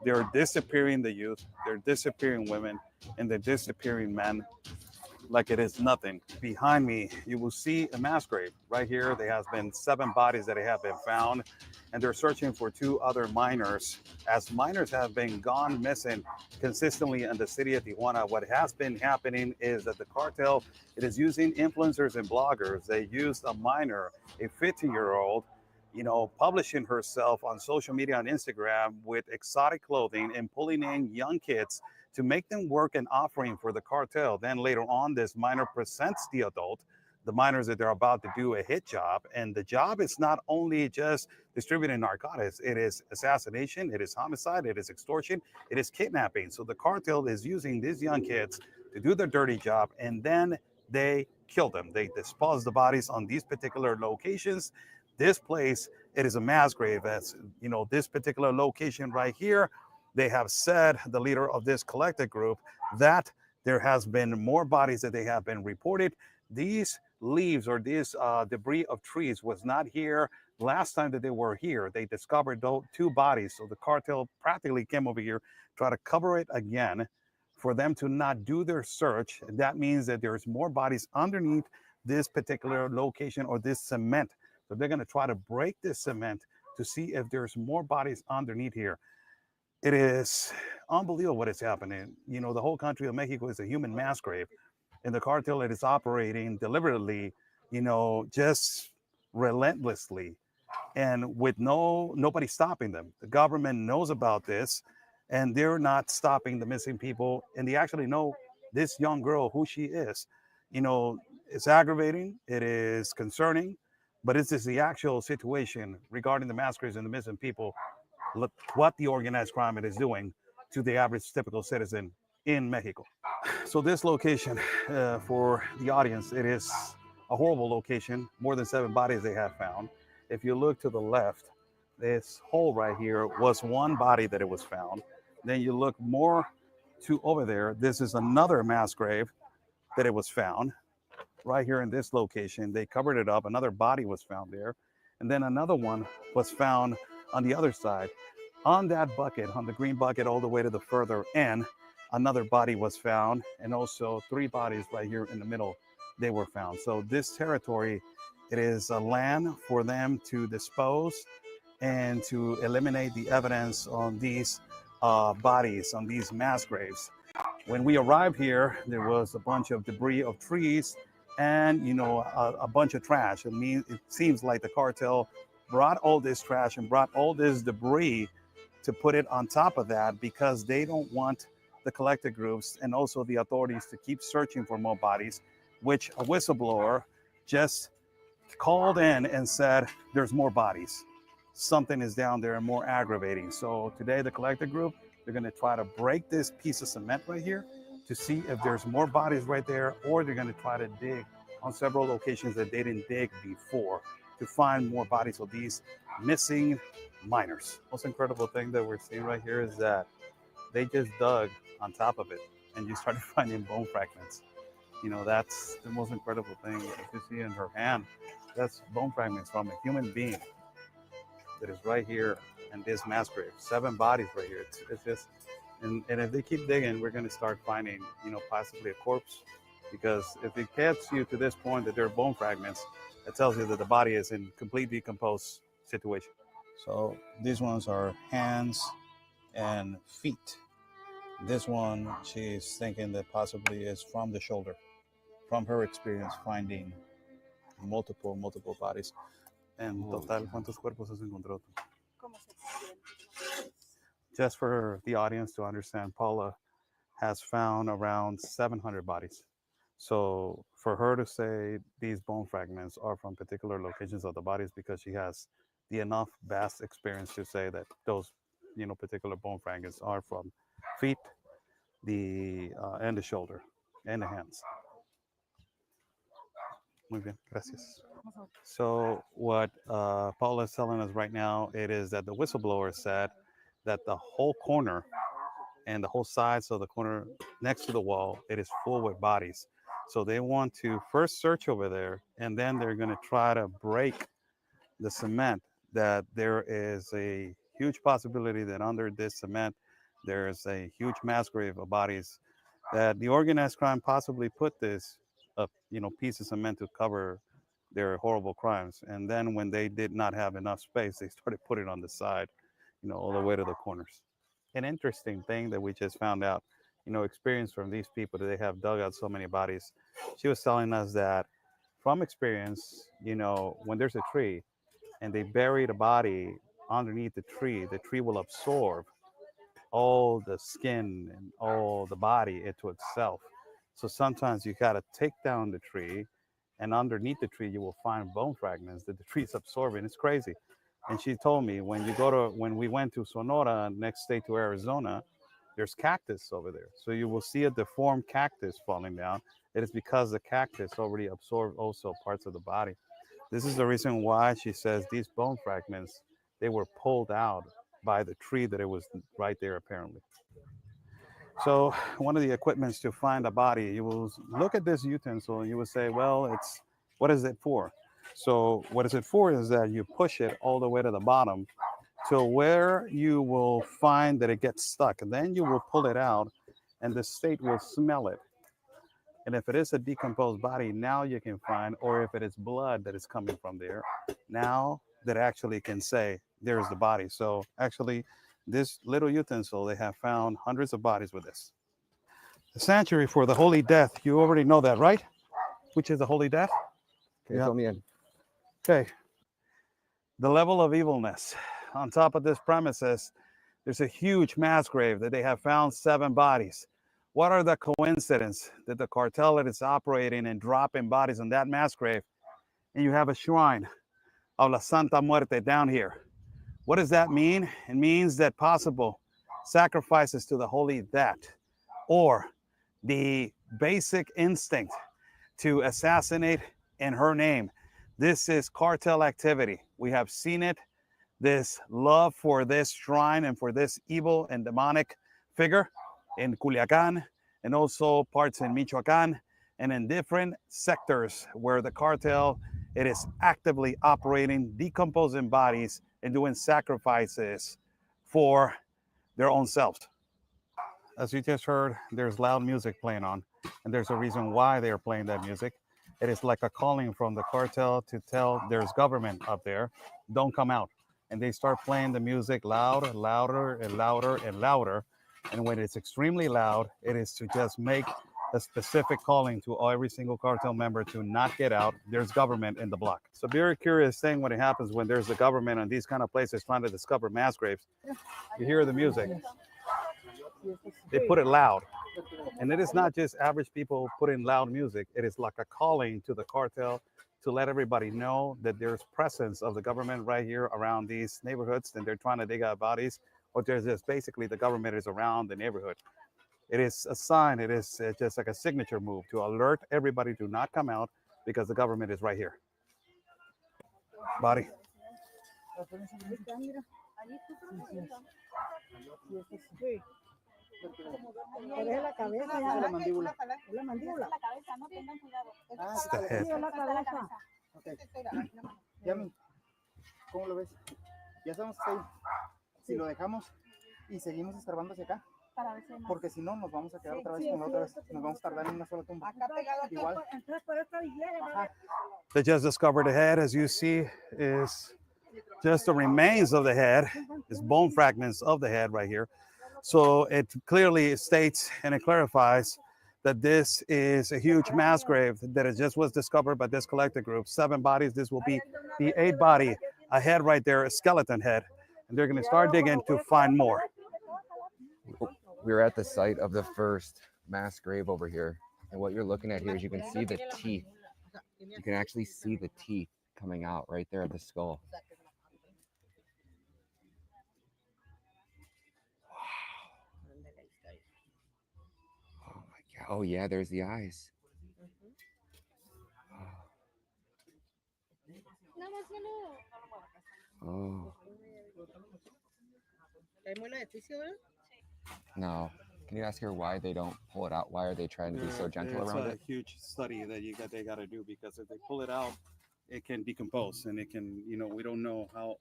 Speaker 4: They're disappearing the youth, they're disappearing women, and they're disappearing men like it is nothing. Behind me, you will see a mass grave. Right here, there has been 7 bodies that have been found, and they're searching for 2 other minors. As minors have been gone missing consistently in the city of Tijuana, what has been happening is that the cartel, it is using influencers and bloggers. They used a minor, a 15-year-old, publishing herself on social media on Instagram with exotic clothing and pulling in young kids to make them work an offering for the cartel. Then later on, this minor presents the adult, the minors that they're about to do a hit job. And the job is not only just distributing narcotics, it is assassination, it is homicide, it is extortion, it is kidnapping. So the cartel is using these young kids to do their dirty job, and then they kill them. They dispose the bodies on these particular locations. This place, it is a mass grave. As this particular location right here, they have said, the leader of this collective group, that there has been more bodies that they have been reported. These leaves or this debris of trees was not here last time that they were here. They discovered 2 bodies. So the cartel practically came over here, try to cover it again for them to not do their search. That means that there's more bodies underneath this particular location or this cement. So they're going to try to break this cement to see if there's more bodies underneath here. It is unbelievable what is happening. The whole country of Mexico is a human mass grave. And the cartel, it is operating deliberately, just relentlessly, and with nobody stopping them. The government knows about this, and they're not stopping the missing people. And they actually know this young girl, who she is. It's aggravating, it is concerning, but it's just the actual situation regarding the mass graves and the missing people. Look what the organized crime is doing to the average typical citizen in Mexico. So this location, for the audience, it is a horrible location. More than 7 bodies they have found. If you look to the left, this hole right here was 1 body that it was found. Then you look more to over there, this is another mass grave that it was found. Right here in this location, they covered it up. Another body was found there. And then another one was found on the other side. On that bucket, on the green bucket, all the way to the further end, another body was found, and also 3 bodies right here in the middle, they were found. So this territory, it is a land for them to dispose and to eliminate the evidence on these bodies, on these mass graves. When we arrived here, there was a bunch of debris of trees and a bunch of trash. It seems like the cartel brought all this trash and brought all this debris to put it on top of that, because they don't want the collective groups and also the authorities to keep searching for more bodies, which a whistleblower just called in and said, there's more bodies. Something is down there and more aggravating. So today, the collective group, they're going to try to break this piece of cement right here to see if there's more bodies right there, or they're going to try to dig on several locations that they didn't dig before to find more bodies of these missing miners. Most incredible thing that we're seeing right here is that they just dug on top of it and you started finding bone fragments. You know, that's the most incredible thing. As you see in her hand, that's bone fragments from a human being that is right here in this mass grave. 7 bodies right here. It's just, and if they keep digging, we're going to start finding, you know, possibly a corpse. Because if it gets you to this point that there are bone fragments, it tells you that the body is in complete decomposed situation. So these ones are hands and feet. This one, she's thinking that possibly is from the shoulder, from her experience finding multiple bodies. En total, ¿cuántos cuerpos has encontrado?
Speaker 6: Como 700.
Speaker 4: Just for the audience to understand, Paula has found around 700 bodies. So for her to say these bone fragments are from particular locations of the bodies, because she has the enough vast experience to say that those, you know, particular bone fragments are from feet, and the shoulder, and the hands. Muy bien, gracias. So what Paula is telling us right now, it is that the whistleblower said that the whole corner and the whole sides of the corner next to the wall, it is full with bodies. So they want to first search over there, and then they're going to try to break the cement. That there is a huge possibility that under this cement, there's a huge mass grave of bodies. That the organized crime possibly put this, you know, piece of cement to cover their horrible crimes. And then when they did not have enough space, they started putting it on the side, you know, all the way to the corners. An interesting thing that we just found out, you know, experience from these people that they have dug out so many bodies. She was telling us that from experience, you know, when there's a tree and they bury the body underneath the tree will absorb all the skin and all the body into itself. So sometimes you got to take down the tree, and underneath the tree you will find bone fragments that the tree's absorbing. It's crazy. And she told me when we went to Sonora, next state to Arizona, there's cactus over there. So you will see a deformed cactus falling down. It is because the cactus already absorbed also parts of the body. This is the reason why she says these bone fragments, they were pulled out by the tree that it was right there apparently. So one of the equipments to find a body, you will look at this utensil and you will say, well, what is it for? So what is it for is that you push it all the way to the bottom to where you will find that it gets stuck. And then you will pull it out and the state will smell it. And if it is a decomposed body, now you can find, or if it is blood that is coming from there, now that actually can say, there's the body. So actually, this little utensil, they have found hundreds of bodies with this. The sanctuary for the Holy Death, you already know that, right? Which is the Holy Death?
Speaker 5: Yeah.
Speaker 4: Okay. The level of evilness. On top of this premises, there's a huge mass grave that they have found 7 bodies. What are the coincidences that the cartel that is operating and dropping bodies on that mass grave, and you have a shrine of La Santa Muerte down here? What does that mean? It means that possible sacrifices to the Holy Death, or the basic instinct to assassinate in her name. This is cartel activity. We have seen it, this love for this shrine and for this evil and demonic figure in Culiacan, and also parts in Michoacan, and in different sectors where the cartel, it is actively operating, decomposing bodies, and doing sacrifices for their own selves. As you just heard, there's loud music playing on, and there's a reason why they are playing that music. It is like a calling from the cartel to tell there's government up there, don't come out. And they start playing the music loud, louder, and louder, and louder. And when it's extremely loud, it is to just make a specific calling to every single cartel member to not get out. There's government in the block. So very curious thing when it happens when there's a government on these kind of places trying to discover mass graves. You hear the music. They put it loud. And it is not just average people putting loud music. It is like a calling to the cartel to let everybody know that there's presence of the government right here around these neighborhoods, and they're trying to dig out bodies, or there's just basically the government is around the neighborhood. It is a sign, it is just like a signature move to alert everybody to not come out because the government is right here. Body.
Speaker 6: Está, mira, allí tú
Speaker 7: Pero es la cabeza, ya.
Speaker 6: la mandíbula.
Speaker 7: Es la mandíbula.
Speaker 6: Es la cabeza, no tengan cuidado.
Speaker 7: Ah,
Speaker 1: It's the head.
Speaker 7: sí, es la cabeza.
Speaker 8: Okay. Yami, ¿cómo lo ves? Ya estamos ahí. Si lo dejamos y seguimos escarbando hacia acá,
Speaker 6: Para ver si hay más.
Speaker 8: porque si no nos vamos a quedar otra vez
Speaker 7: Sí,
Speaker 8: con la
Speaker 7: sí,
Speaker 8: otra vez.
Speaker 7: eso sí.
Speaker 8: Nos vamos a tardar en una sola tumba.
Speaker 7: Acá pegado aquí,
Speaker 8: Igual.
Speaker 7: entonces por eso viene,
Speaker 8: Ajá.
Speaker 4: They just discovered the head, as you see, is just the remains of the head, is bone fragments of the head right here. So it clearly states and it clarifies that this is a huge mass grave that it just was discovered by this collective group. 7 bodies. This will be the 8th body. A head right there, a skeleton head. And they're going to start digging to find more.
Speaker 5: We're at the site of the first mass grave over here. And what you're looking at here is you can see the teeth. You can actually see the teeth coming out right there of the skull. Oh my God. Oh yeah, there's the eyes. Oh. No. Can you ask her why they don't pull it out? Why are they trying to be so gentle
Speaker 4: It's
Speaker 5: around
Speaker 4: a
Speaker 5: it?
Speaker 4: huge study that they got to do, because if they pull it out, it can decompose, and it can, we don't know how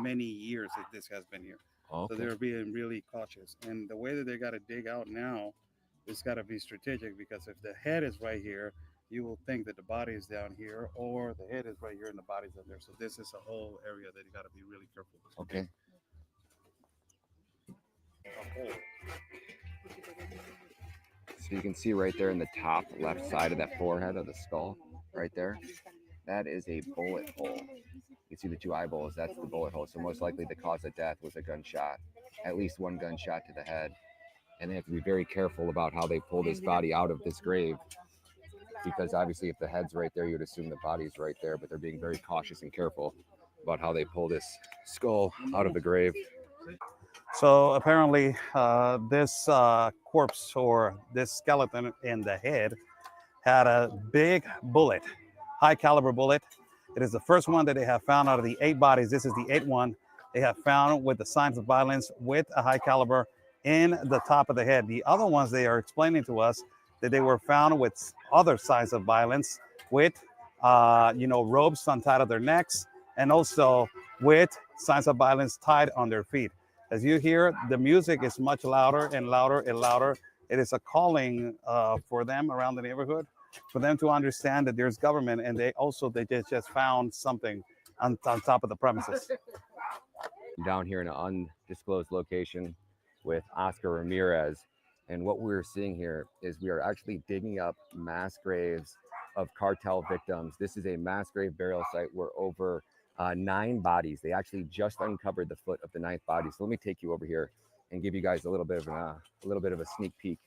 Speaker 4: many years that this has been here. So
Speaker 5: Okay.
Speaker 4: they're being really cautious. And the way that they got to dig out now, it's got to be strategic, because if the head is right here, you will think that the body is down here, or the head is right here and the body's up there. So this is a whole area that you got to be really careful.
Speaker 5: Okay. So you can see right there in the top left side of that forehead of the skull, right there, that is a bullet hole. You see the 2 eyeballs, that's the bullet hole. So most likely the cause of death was a gunshot, at least 1 gunshot to the head. And they have to be very careful about how they pull this body out of this grave, because obviously if the head's right there, you'd assume the body's right there, but they're being very cautious and careful about how they pull this skull out of the grave.
Speaker 4: So apparently, this corpse, or this skeleton in the head, had a big bullet, high caliber bullet. It is the first one that they have found out of the 8 bodies. This is the 8th one they have found with the signs of violence with a high caliber in the top of the head. The other ones, they are explaining to us that they were found with other signs of violence, with ropes untied at their necks, and also with signs of violence tied on their feet. As you hear, the music is much louder and louder and louder. It is a calling for them around the neighborhood, for them to understand that there's government, and they just found something on top of the premises.
Speaker 5: Down here in an undisclosed location with Oscar Ramirez. And what we're seeing here is we are actually digging up mass graves of cartel victims. This is a mass grave burial site where over 9 bodies. They actually just uncovered the foot of the 9th body. So let me take you over here and give you guys a little bit of a sneak peek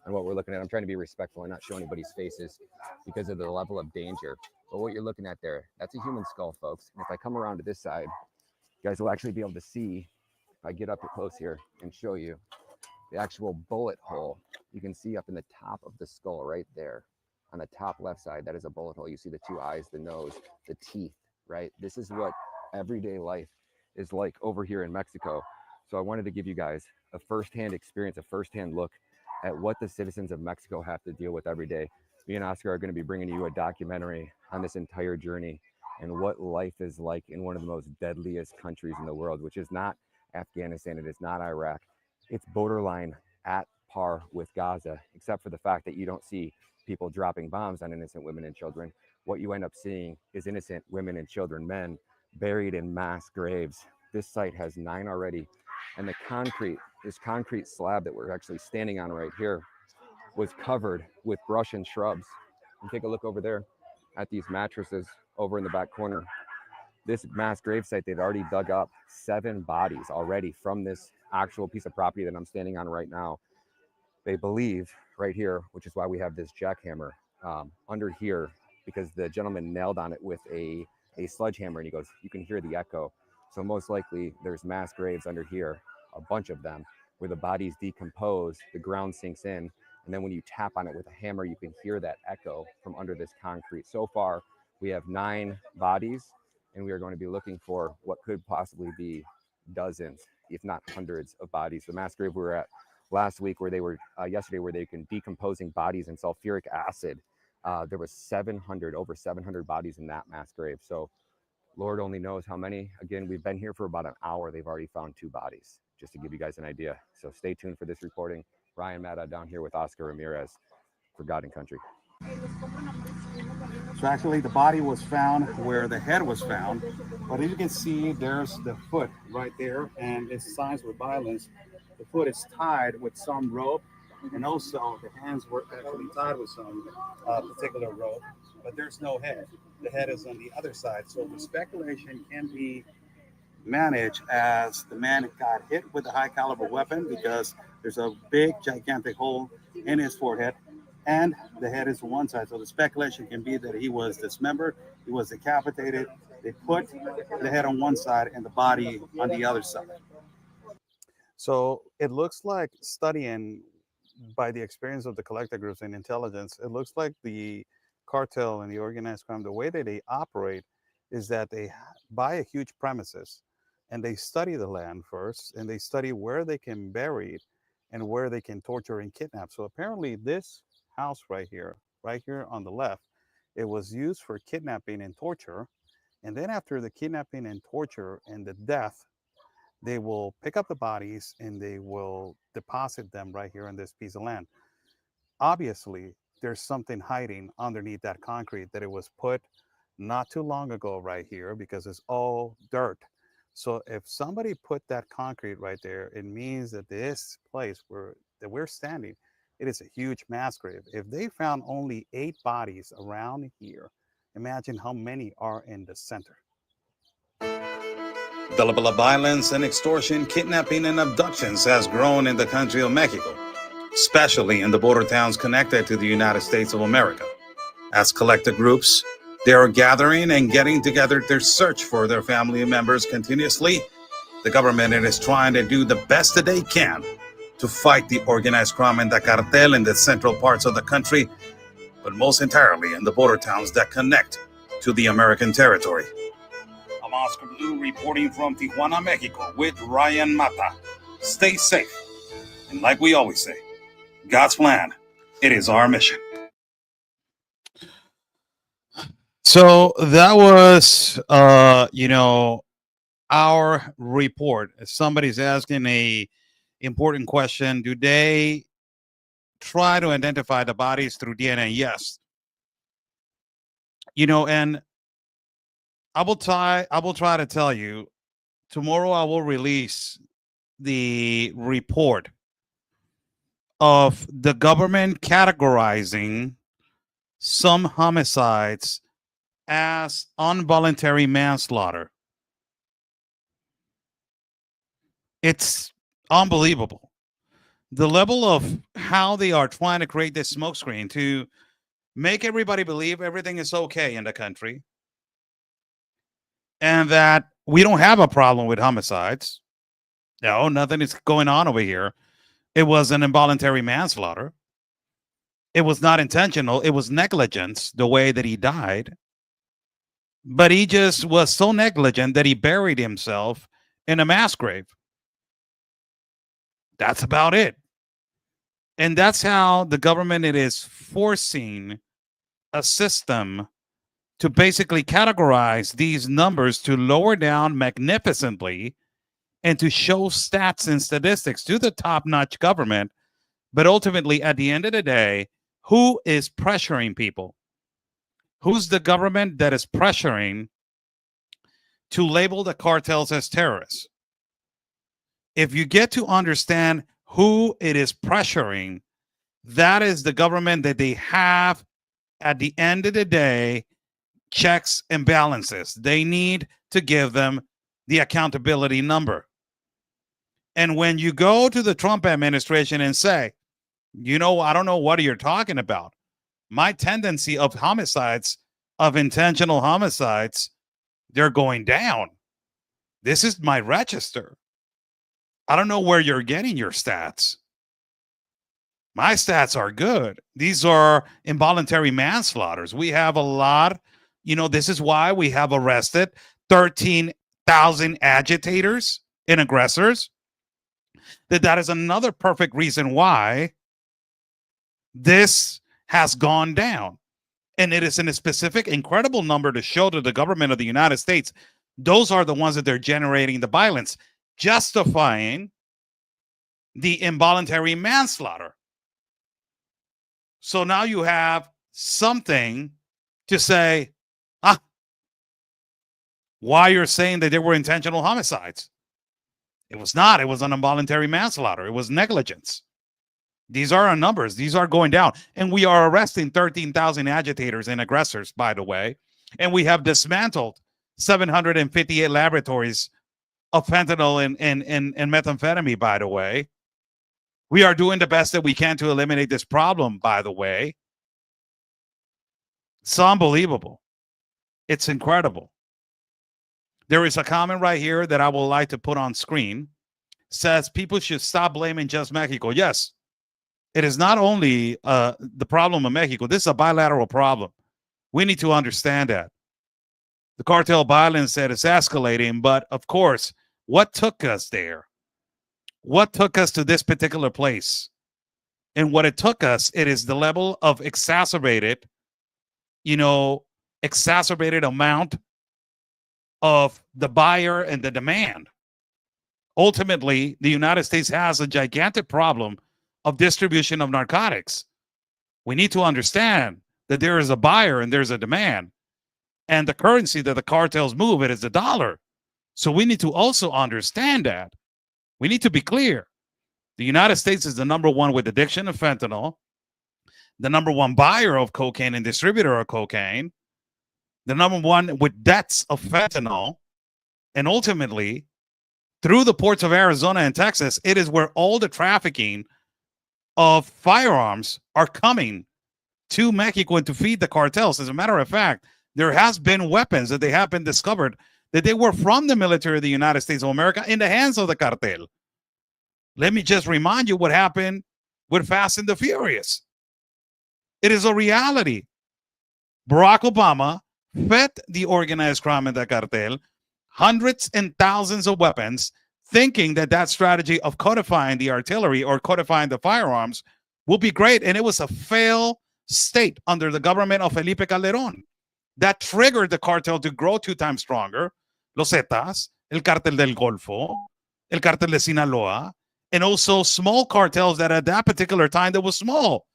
Speaker 5: on what we're looking at. I'm trying to be respectful and not show anybody's faces because of the level of danger. But what you're looking at there, that's a human skull, folks. And if I come around to this side, you guys will actually be able to see, if I get up close here and show you the actual bullet hole. You can see up in the top of the skull right there on the top left side, that is a bullet hole. You see the 2 eyes, the nose, the teeth, right? This is what everyday life is like over here in Mexico. So I wanted to give you guys a firsthand experience, a firsthand look at what the citizens of Mexico have to deal with every day. Me and Oscar are going to be bringing you a documentary on this entire journey and what life is like in one of the most deadliest countries in the world, which is not Afghanistan, it is not Iraq. It's borderline at par with Gaza, except for the fact that you don't see people dropping bombs on innocent women and children. What you end up seeing is innocent women and children, men, buried in mass graves. This site has 9 already. And the concrete, this concrete slab that we're actually standing on right here, was covered with brush and shrubs. And take a look over there at these mattresses over in the back corner. This mass grave site, they'd already dug up 7 bodies already from this actual piece of property that I'm standing on right now. They believe right here, which is why we have this jackhammer under here, because the gentleman nailed on it with a sledgehammer, and he goes, you can hear the echo. So most likely there's mass graves under here, a bunch of them, where the bodies decompose, the ground sinks in, and then when you tap on it with a hammer, you can hear that echo from under this concrete. So far, we have 9 bodies. and we are going to be looking for what could possibly be dozens, if not hundreds, of bodies. The mass grave we were at last week, where they were yesterday, where they can decomposing bodies in sulfuric acid. There was over 700 bodies in that mass grave. So Lord only knows how many. Again, we've been here for about an hour. They've already found 2 bodies, just to give you guys an idea. So stay tuned for this reporting. Ryan Mata down here with Oscar Ramirez for God and Country.
Speaker 1: So actually the body was found where the head was found, but as you can see, there's the foot right there, and it's signs of violence. The foot is tied with some rope, and also the hands were actually tied with some particular rope, but there's no head. The head is on the other side. So the speculation can be managed as the man got hit with a high caliber weapon, because there's a big gigantic hole in his forehead, and the head is on one side. So the speculation can be that he was dismembered, he was decapitated. They put the head on one side and the body on the other side.
Speaker 4: So it looks like, studying by the experience of the collector groups and intelligence, it looks like the cartel and the organized crime, the way that they operate is that they buy a huge premises and they study the land first, and they study where they can bury it and where they can torture and kidnap. So apparently this house right here on the left, it was used for kidnapping and torture. And then after the kidnapping and torture and the death, they will pick up the bodies and they will deposit them right here on this piece of land. Obviously, there's something hiding underneath that concrete that it was put not too long ago right here, because it's all dirt. So if somebody put that concrete right there, it means that this place that we're standing, it is a huge mass grave. If they found only 8 bodies around here, imagine how many are in the center.
Speaker 1: The level of violence and extortion, kidnapping, and abductions has grown in the country of Mexico, especially in the border towns connected to the United States of America. As collective groups, they are gathering and getting together to search for their family members continuously. The government is trying to do the best that they can to fight the organized crime and the cartel in the central parts of the country, but most entirely in the border towns that connect to the American territory. I'm Oscar Blue reporting from Tijuana, Mexico with Ryan Mata. Stay safe. And like we always say, God's plan, it is our mission. So that was, our report. Somebody's asking a important question. Do they try to identify the bodies through DNA? Yes. And I will try to tell you, tomorrow I will release the report of the government categorizing some homicides as involuntary manslaughter. It's unbelievable. The level of how they are trying to create this smokescreen to make everybody believe everything is okay in the country and that we don't have a problem with homicides. No, nothing is going on over here. It was an involuntary manslaughter. It was not intentional. It was negligence, the way that he died. But he just was so negligent that he buried himself in a mass grave. That's about it. And that's how the government is forcing a system to basically categorize these numbers to lower down magnificently and to show stats and statistics to the top-notch government. But ultimately, at the end of the day, who is pressuring people? Who's the government that is pressuring to label the cartels as terrorists? If you get to understand who it is pressuring, that is the government that they have, at the end of the day, checks and balances. They need to give them the accountability number. And when you go to the Trump administration and say, I don't know what you're talking about. My tendency of homicides, of intentional homicides, they're going down. This is my register. I don't know where you're getting your stats. My stats are good. These are involuntary manslaughters. We have a lot. This is why we have arrested 13,000 agitators and aggressors, that is another perfect reason why this has gone down. And it is in a specific, incredible number to show to the government of the United States, those are the ones that they're generating the violence, justifying the involuntary manslaughter. So now you have something to say, why you're saying that they were intentional homicides. It was not. It was an involuntary manslaughter. It was negligence. These are our numbers. These are going down. And we are arresting 13,000 agitators and aggressors, by the way. And we have dismantled 758 laboratories of fentanyl and methamphetamine, by the way. We are doing the best that we can to eliminate this problem, by the way. It's unbelievable. It's incredible. There is a comment right here that I would like to put on screen. Says people should stop blaming just Mexico. Yes, it is not only the problem of Mexico. This is a bilateral problem. We need to understand that. The cartel violence that is escalating, but of course, what took us there? What took us to this particular place? And what it took us, it is the level of exacerbated amount of the buyer and the demand. Ultimately, the United States has a gigantic problem of distribution of narcotics. We need to understand that there is a buyer and there's a demand. And the currency that the cartels move, it is the dollar. So we need to also understand that. We need to be clear. The United States is the number one with addiction of fentanyl, the number one buyer of cocaine and distributor of cocaine, the number one with debts of fentanyl, and ultimately, through the ports of Arizona and Texas, it is where all the trafficking of firearms are coming to Mexico and to feed the cartels. As a matter of fact, there has been weapons that they have been discovered that they were from the military of the United States of America in the hands of the cartel. Let me just remind you what happened with Fast and the Furious. It is a reality. Barack Obama fed the organized crime and the cartel hundreds and thousands of weapons, thinking that that strategy of codifying the artillery or codifying the firearms will be great. And it was a failed state under the government of Felipe Calderón. That triggered the cartel to grow 2 times stronger. Los Zetas, el Cartel del Golfo, el Cartel de Sinaloa, and also small cartels that at that particular time that was small.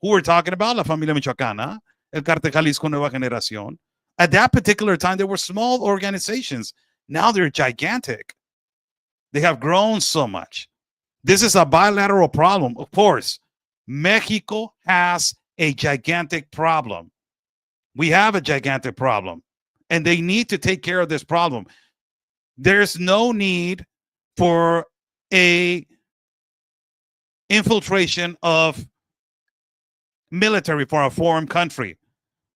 Speaker 1: Who we're talking about? La Familia Michoacana, el Cartel Jalisco Nueva Generación. At that particular time, there were small organizations. Now they're gigantic. They have grown so much. This is a bilateral problem. Of course, Mexico has a gigantic problem. We have a gigantic problem, and they need to take care of this problem. There's no need for a infiltration of military for a foreign country.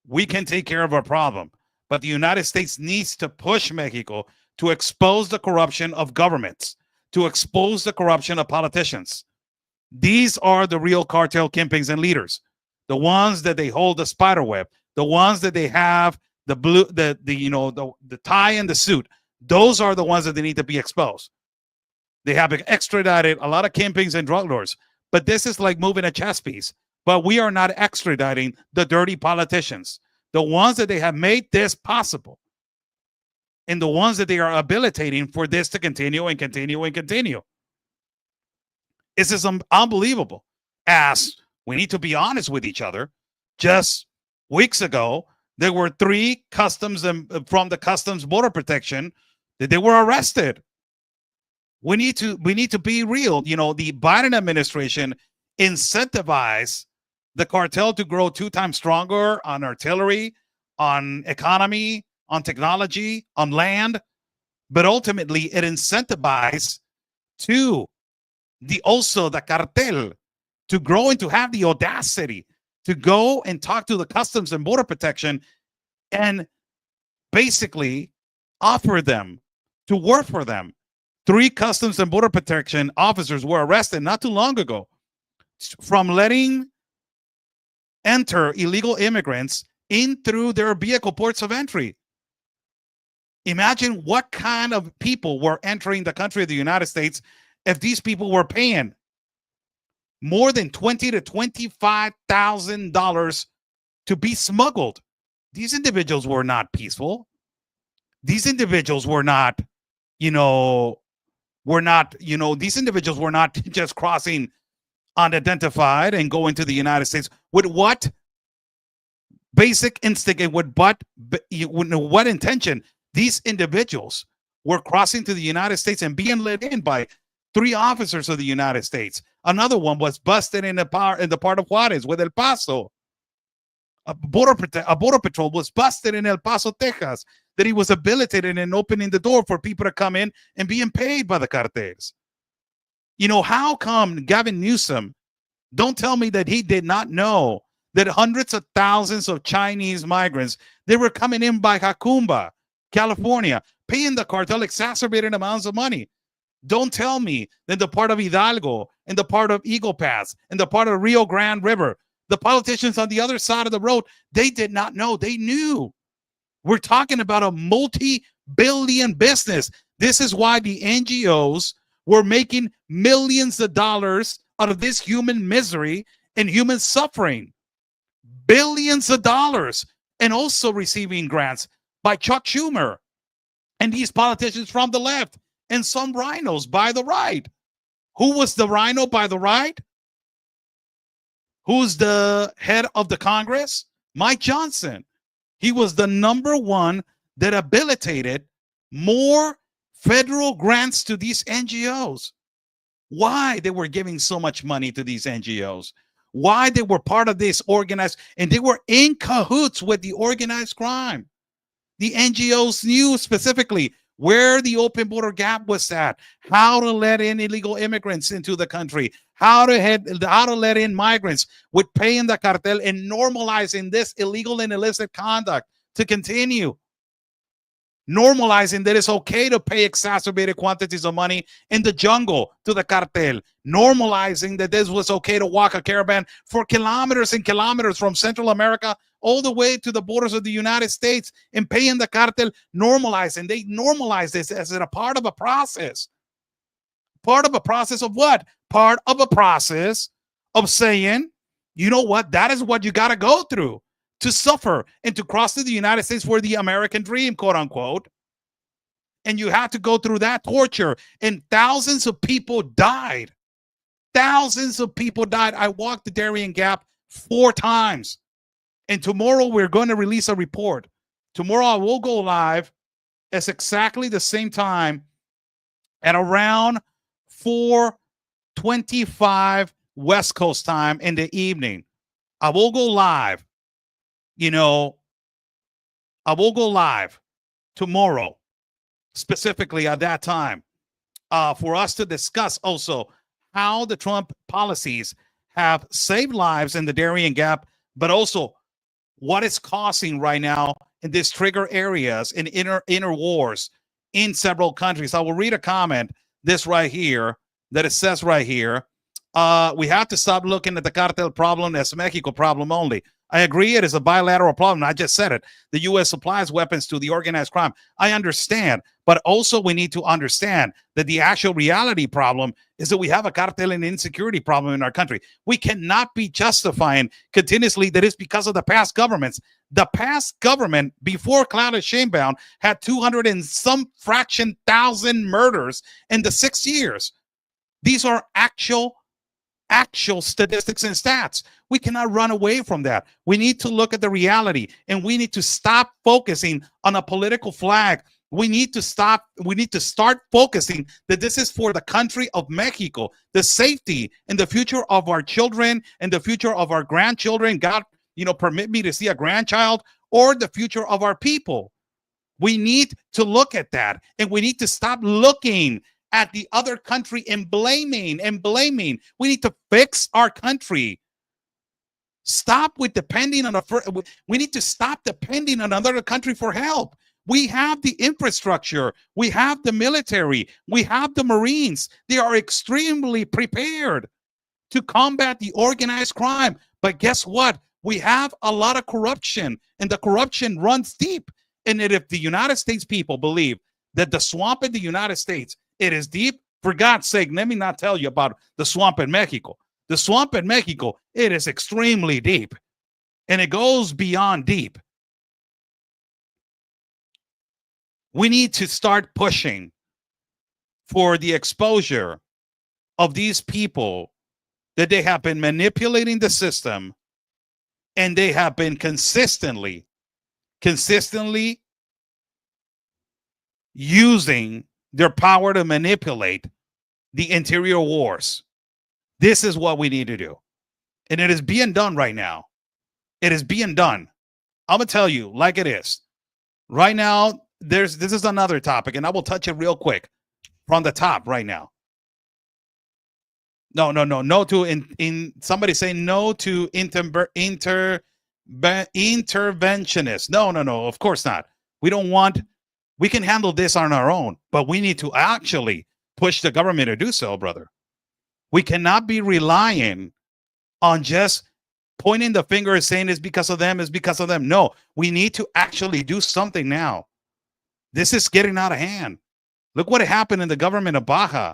Speaker 1: We can take care of our problem, but the United States needs to push Mexico to expose the corruption of governments, to expose the corruption of politicians. These are the real cartel kingpins and leaders, the ones that they hold the spider web, the ones that they have the tie and the suit. Those are the ones that they need to be exposed. They have extradited a lot of kingpins and drug lords, but this is like moving a chess piece. But we are not extraditing the dirty politicians, the ones that they have made this possible, and the ones that they are habilitating for this to continue and continue and continue. This is unbelievable. As we need to be honest with each other, just weeks ago, there were 3 customs from the Customs Border Protection that they were arrested. We need to be real. The Biden administration incentivized the cartel to grow 2 times stronger on artillery, on economy, on technology, on land, but ultimately it incentivized the cartel to grow and to have the audacity to go and talk to the Customs and Border Protection and basically offer them to work for them. 3 Customs and Border Protection officers were arrested not too long ago from letting enter illegal immigrants in through their vehicle ports of entry. Imagine what kind of people were entering the country of the United States if these people were paying more than $20,000 to $25,000 to be smuggled. These individuals were not peaceful. These individuals were not, these individuals were not just crossing unidentified and going to the United States with what basic instinct and with what intention. These individuals were crossing to the United States and being let in by 3 officers of the United States. Another one was busted in the part of Juarez with El Paso. A border patrol was busted in El Paso, Texas, that he was habilitated and opening the door for people to come in and being paid by the cartels. How come Gavin Newsom, don't tell me that he did not know that hundreds of thousands of Chinese migrants, they were coming in by Jacumba, California, paying the cartel exacerbated amounts of money. Don't tell me that the part of Hidalgo and the part of Eagle Pass and the part of Rio Grande River, the politicians on the other side of the road, they did not know. They knew. We're talking about a multi-billion business. This is why the NGOs were making millions of dollars out of this human misery and human suffering. Billions of dollars, and also receiving grants by Chuck Schumer and these politicians from the left and some rhinos by the right. Who was the rhino by the right? Who's the head of the Congress? Mike Johnson. He was the number one that habilitated more federal grants to these NGOs. Why they were giving so much money to these NGOs? Why they were part of this organized, and they were in cahoots with the organized crime. The NGOs knew specifically where the open border gap was at, how to let in illegal immigrants into the country, how to let in migrants with paying the cartel and normalizing this illegal and illicit conduct to continue. Normalizing that it's okay to pay exacerbated quantities of money in the jungle to the cartel. Normalizing that this was okay to walk a caravan for kilometers and kilometers from Central America all the way to the borders of the United States and paying the cartel. Normalizing. They normalize this as a part of a process. Part of a process of what? Part of a process of saying, you know what? That is what you got to go through to suffer and to cross to the United States for the American dream, quote unquote. And you had to go through that torture. And thousands of people died. Thousands of people died. I walked the Darien Gap 4 times. And tomorrow we're going to release a report. Tomorrow I will go live at exactly the same time at around 4:25 West Coast time in the evening. I will go live. I will go live tomorrow, specifically at that time, for us to discuss also how the Trump policies have saved lives in the Darien Gap, but also what it's causing right now in these trigger areas in inner wars in several countries. I will read a comment, this right here, that it says right here, we have to stop looking at the cartel problem as Mexico problem only. I agree it is a bilateral problem. I just said it. The U.S. supplies weapons to the organized crime. I understand. But also we need to understand that the actual reality problem is that we have a cartel and insecurity problem in our country. We cannot be justifying continuously that it's because of the past governments. The past government before Claudia Sheinbaum had 200 and some fraction thousand murders in the 6 years. These are actual statistics and stats. We cannot run away from that. We need to look at the reality, and we need to stop focusing on a political flag. We need to start focusing that this is for the country of Mexico, the safety and the future of our children and the future of our grandchildren. God, permit me to see a grandchild, or the future of our people. We need to look at that, and we need to stop looking at the other country and blaming. We need to fix our country. Stop with depending on we need to stop depending on another country for help. We have the infrastructure, we have the military, we have the Marines. They are extremely prepared to combat the organized crime. But guess what? We have a lot of corruption, and the corruption runs deep And that if the United States people believe that the swamp in the United States, it is deep, for God's sake, let me not tell you about the swamp in Mexico. The swamp in Mexico, it is extremely deep. And it goes beyond deep. We need to start pushing for the exposure of these people that they have been manipulating the system, and they have been consistently using their power to manipulate the interior wars. This is what we need to do. And it is being done right now. It is being done. I'm going to tell you like it is. Right now, this is another topic, and I will touch it real quick from the top right now. No to somebody say no to interventionists. No, of course not. We can handle this on our own, but we need to actually push the government to do so, brother. We cannot be relying on just pointing the finger and saying it's because of them, it's because of them. No, we need to actually do something now. This is getting out of hand. Look what happened in the government of Baja.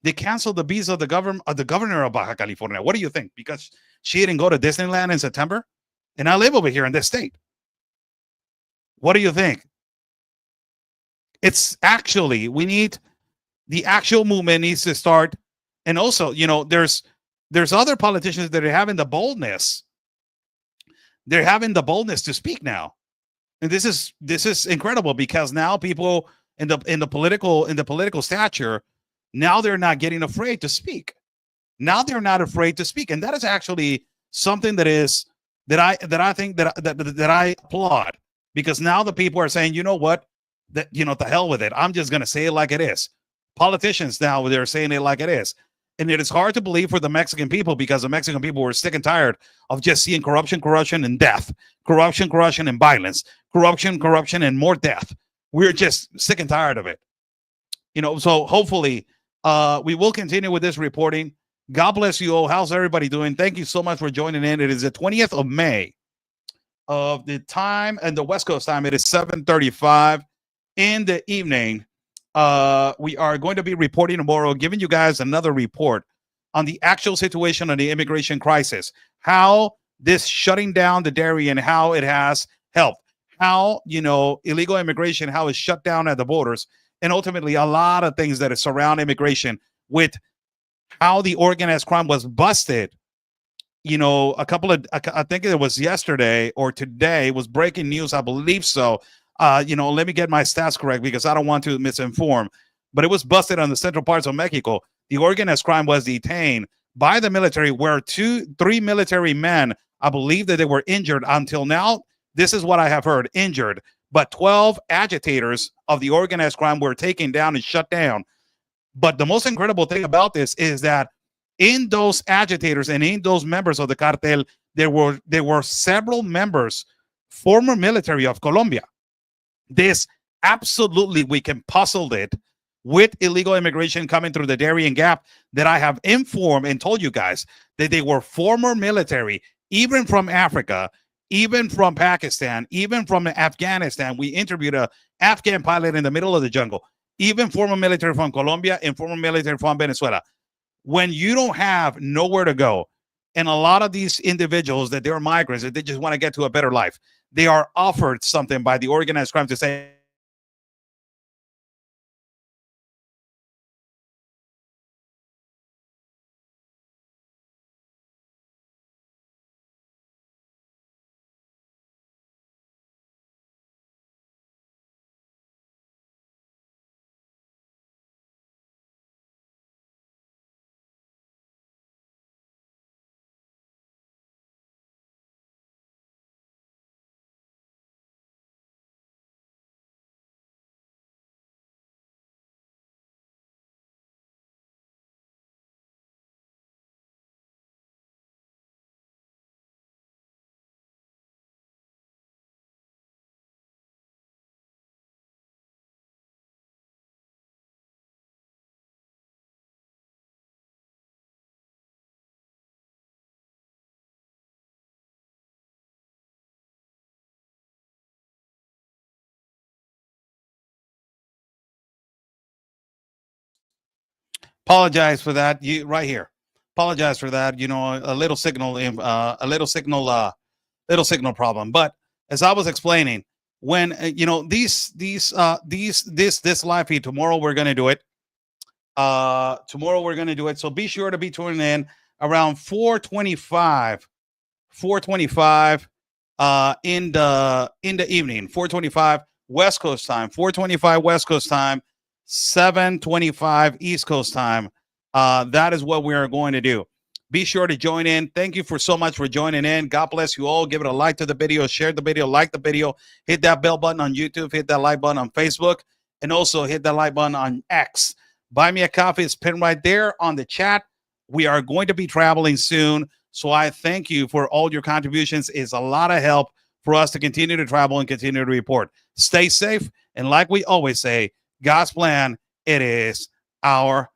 Speaker 1: They canceled the visa of the governor of Baja California. What do you think? Because she didn't go to Disneyland in September? And I live over here in this state. What do you think? It's actually, we need, the actual movement needs to start. And also, there's other politicians that are having the boldness. They're having the boldness to speak now. And this is incredible, because now people in the political stature, now they're not getting afraid to speak. Now they're not afraid to speak, and that is actually something that I think that I applaud, because now the people are saying, you know what, that the hell with it. I'm just gonna say it like it is. Politicians now, they're saying it like it is, and it is hard to believe for the Mexican people, because the Mexican people were sick and tired of just seeing corruption, and death, corruption, and violence, corruption, and more death. We're just sick and tired of it. So hopefully we will continue with this reporting. God bless you all. How's everybody doing? Thank you so much for joining in. It is the 20th of May of the time, and the West Coast time. It is 7:35 in the evening. We are going to be reporting tomorrow, giving you guys another report on the actual situation on the immigration crisis, how this shutting down the dairy and how it has helped, how, illegal immigration, how it's shut down at the borders, and ultimately a lot of things that surround immigration, with how the organized crime was busted. I think it was yesterday or today was breaking news. I believe so. Let me get my stats correct, because I don't want to misinform, but it was busted on the central parts of Mexico. The organized crime was detained by the military, where 3 military men, I believe that they were injured until now. This is what I have heard, injured, but 12 agitators of the organized crime were taken down and shut down. But the most incredible thing about this is that in those agitators and in those members of the cartel, there were several members, former military of Colombia. This absolutely, we can puzzle it with illegal immigration coming through the Darien Gap, that I have informed and told you guys that they were former military, even from Africa, even from Pakistan, even from Afghanistan. We interviewed an Afghan pilot in the middle of the jungle, even former military from Colombia and former military from Venezuela. When you don't have nowhere to go, and a lot of these individuals that they're migrants, that they just want to get to a better life, they are offered something by the organized crime to say, Apologize for that. You right here. Apologize for that. You know, a little signal, little signal problem. But as I was explaining, when you know this live feed tomorrow, we're gonna do it. Tomorrow we're gonna do it. So be sure to be tuning in around 4:25, 4:25 in the evening, 4:25 West Coast time, 4:25 West Coast time, 7:25 East Coast time. That is what we are going to do. Be sure to join in. Thank you for so much for joining in. God bless you all. Give it a like to the video, share the video, like the video, hit that bell button on YouTube, hit that like button on Facebook, and also hit that like button on X. Buy me a coffee. It's pinned right there on the chat. We are going to be traveling soon. So I thank you for all your contributions. It's a lot of help for us to continue to travel and continue to report. Stay safe. And like we always say, God's plan, it is our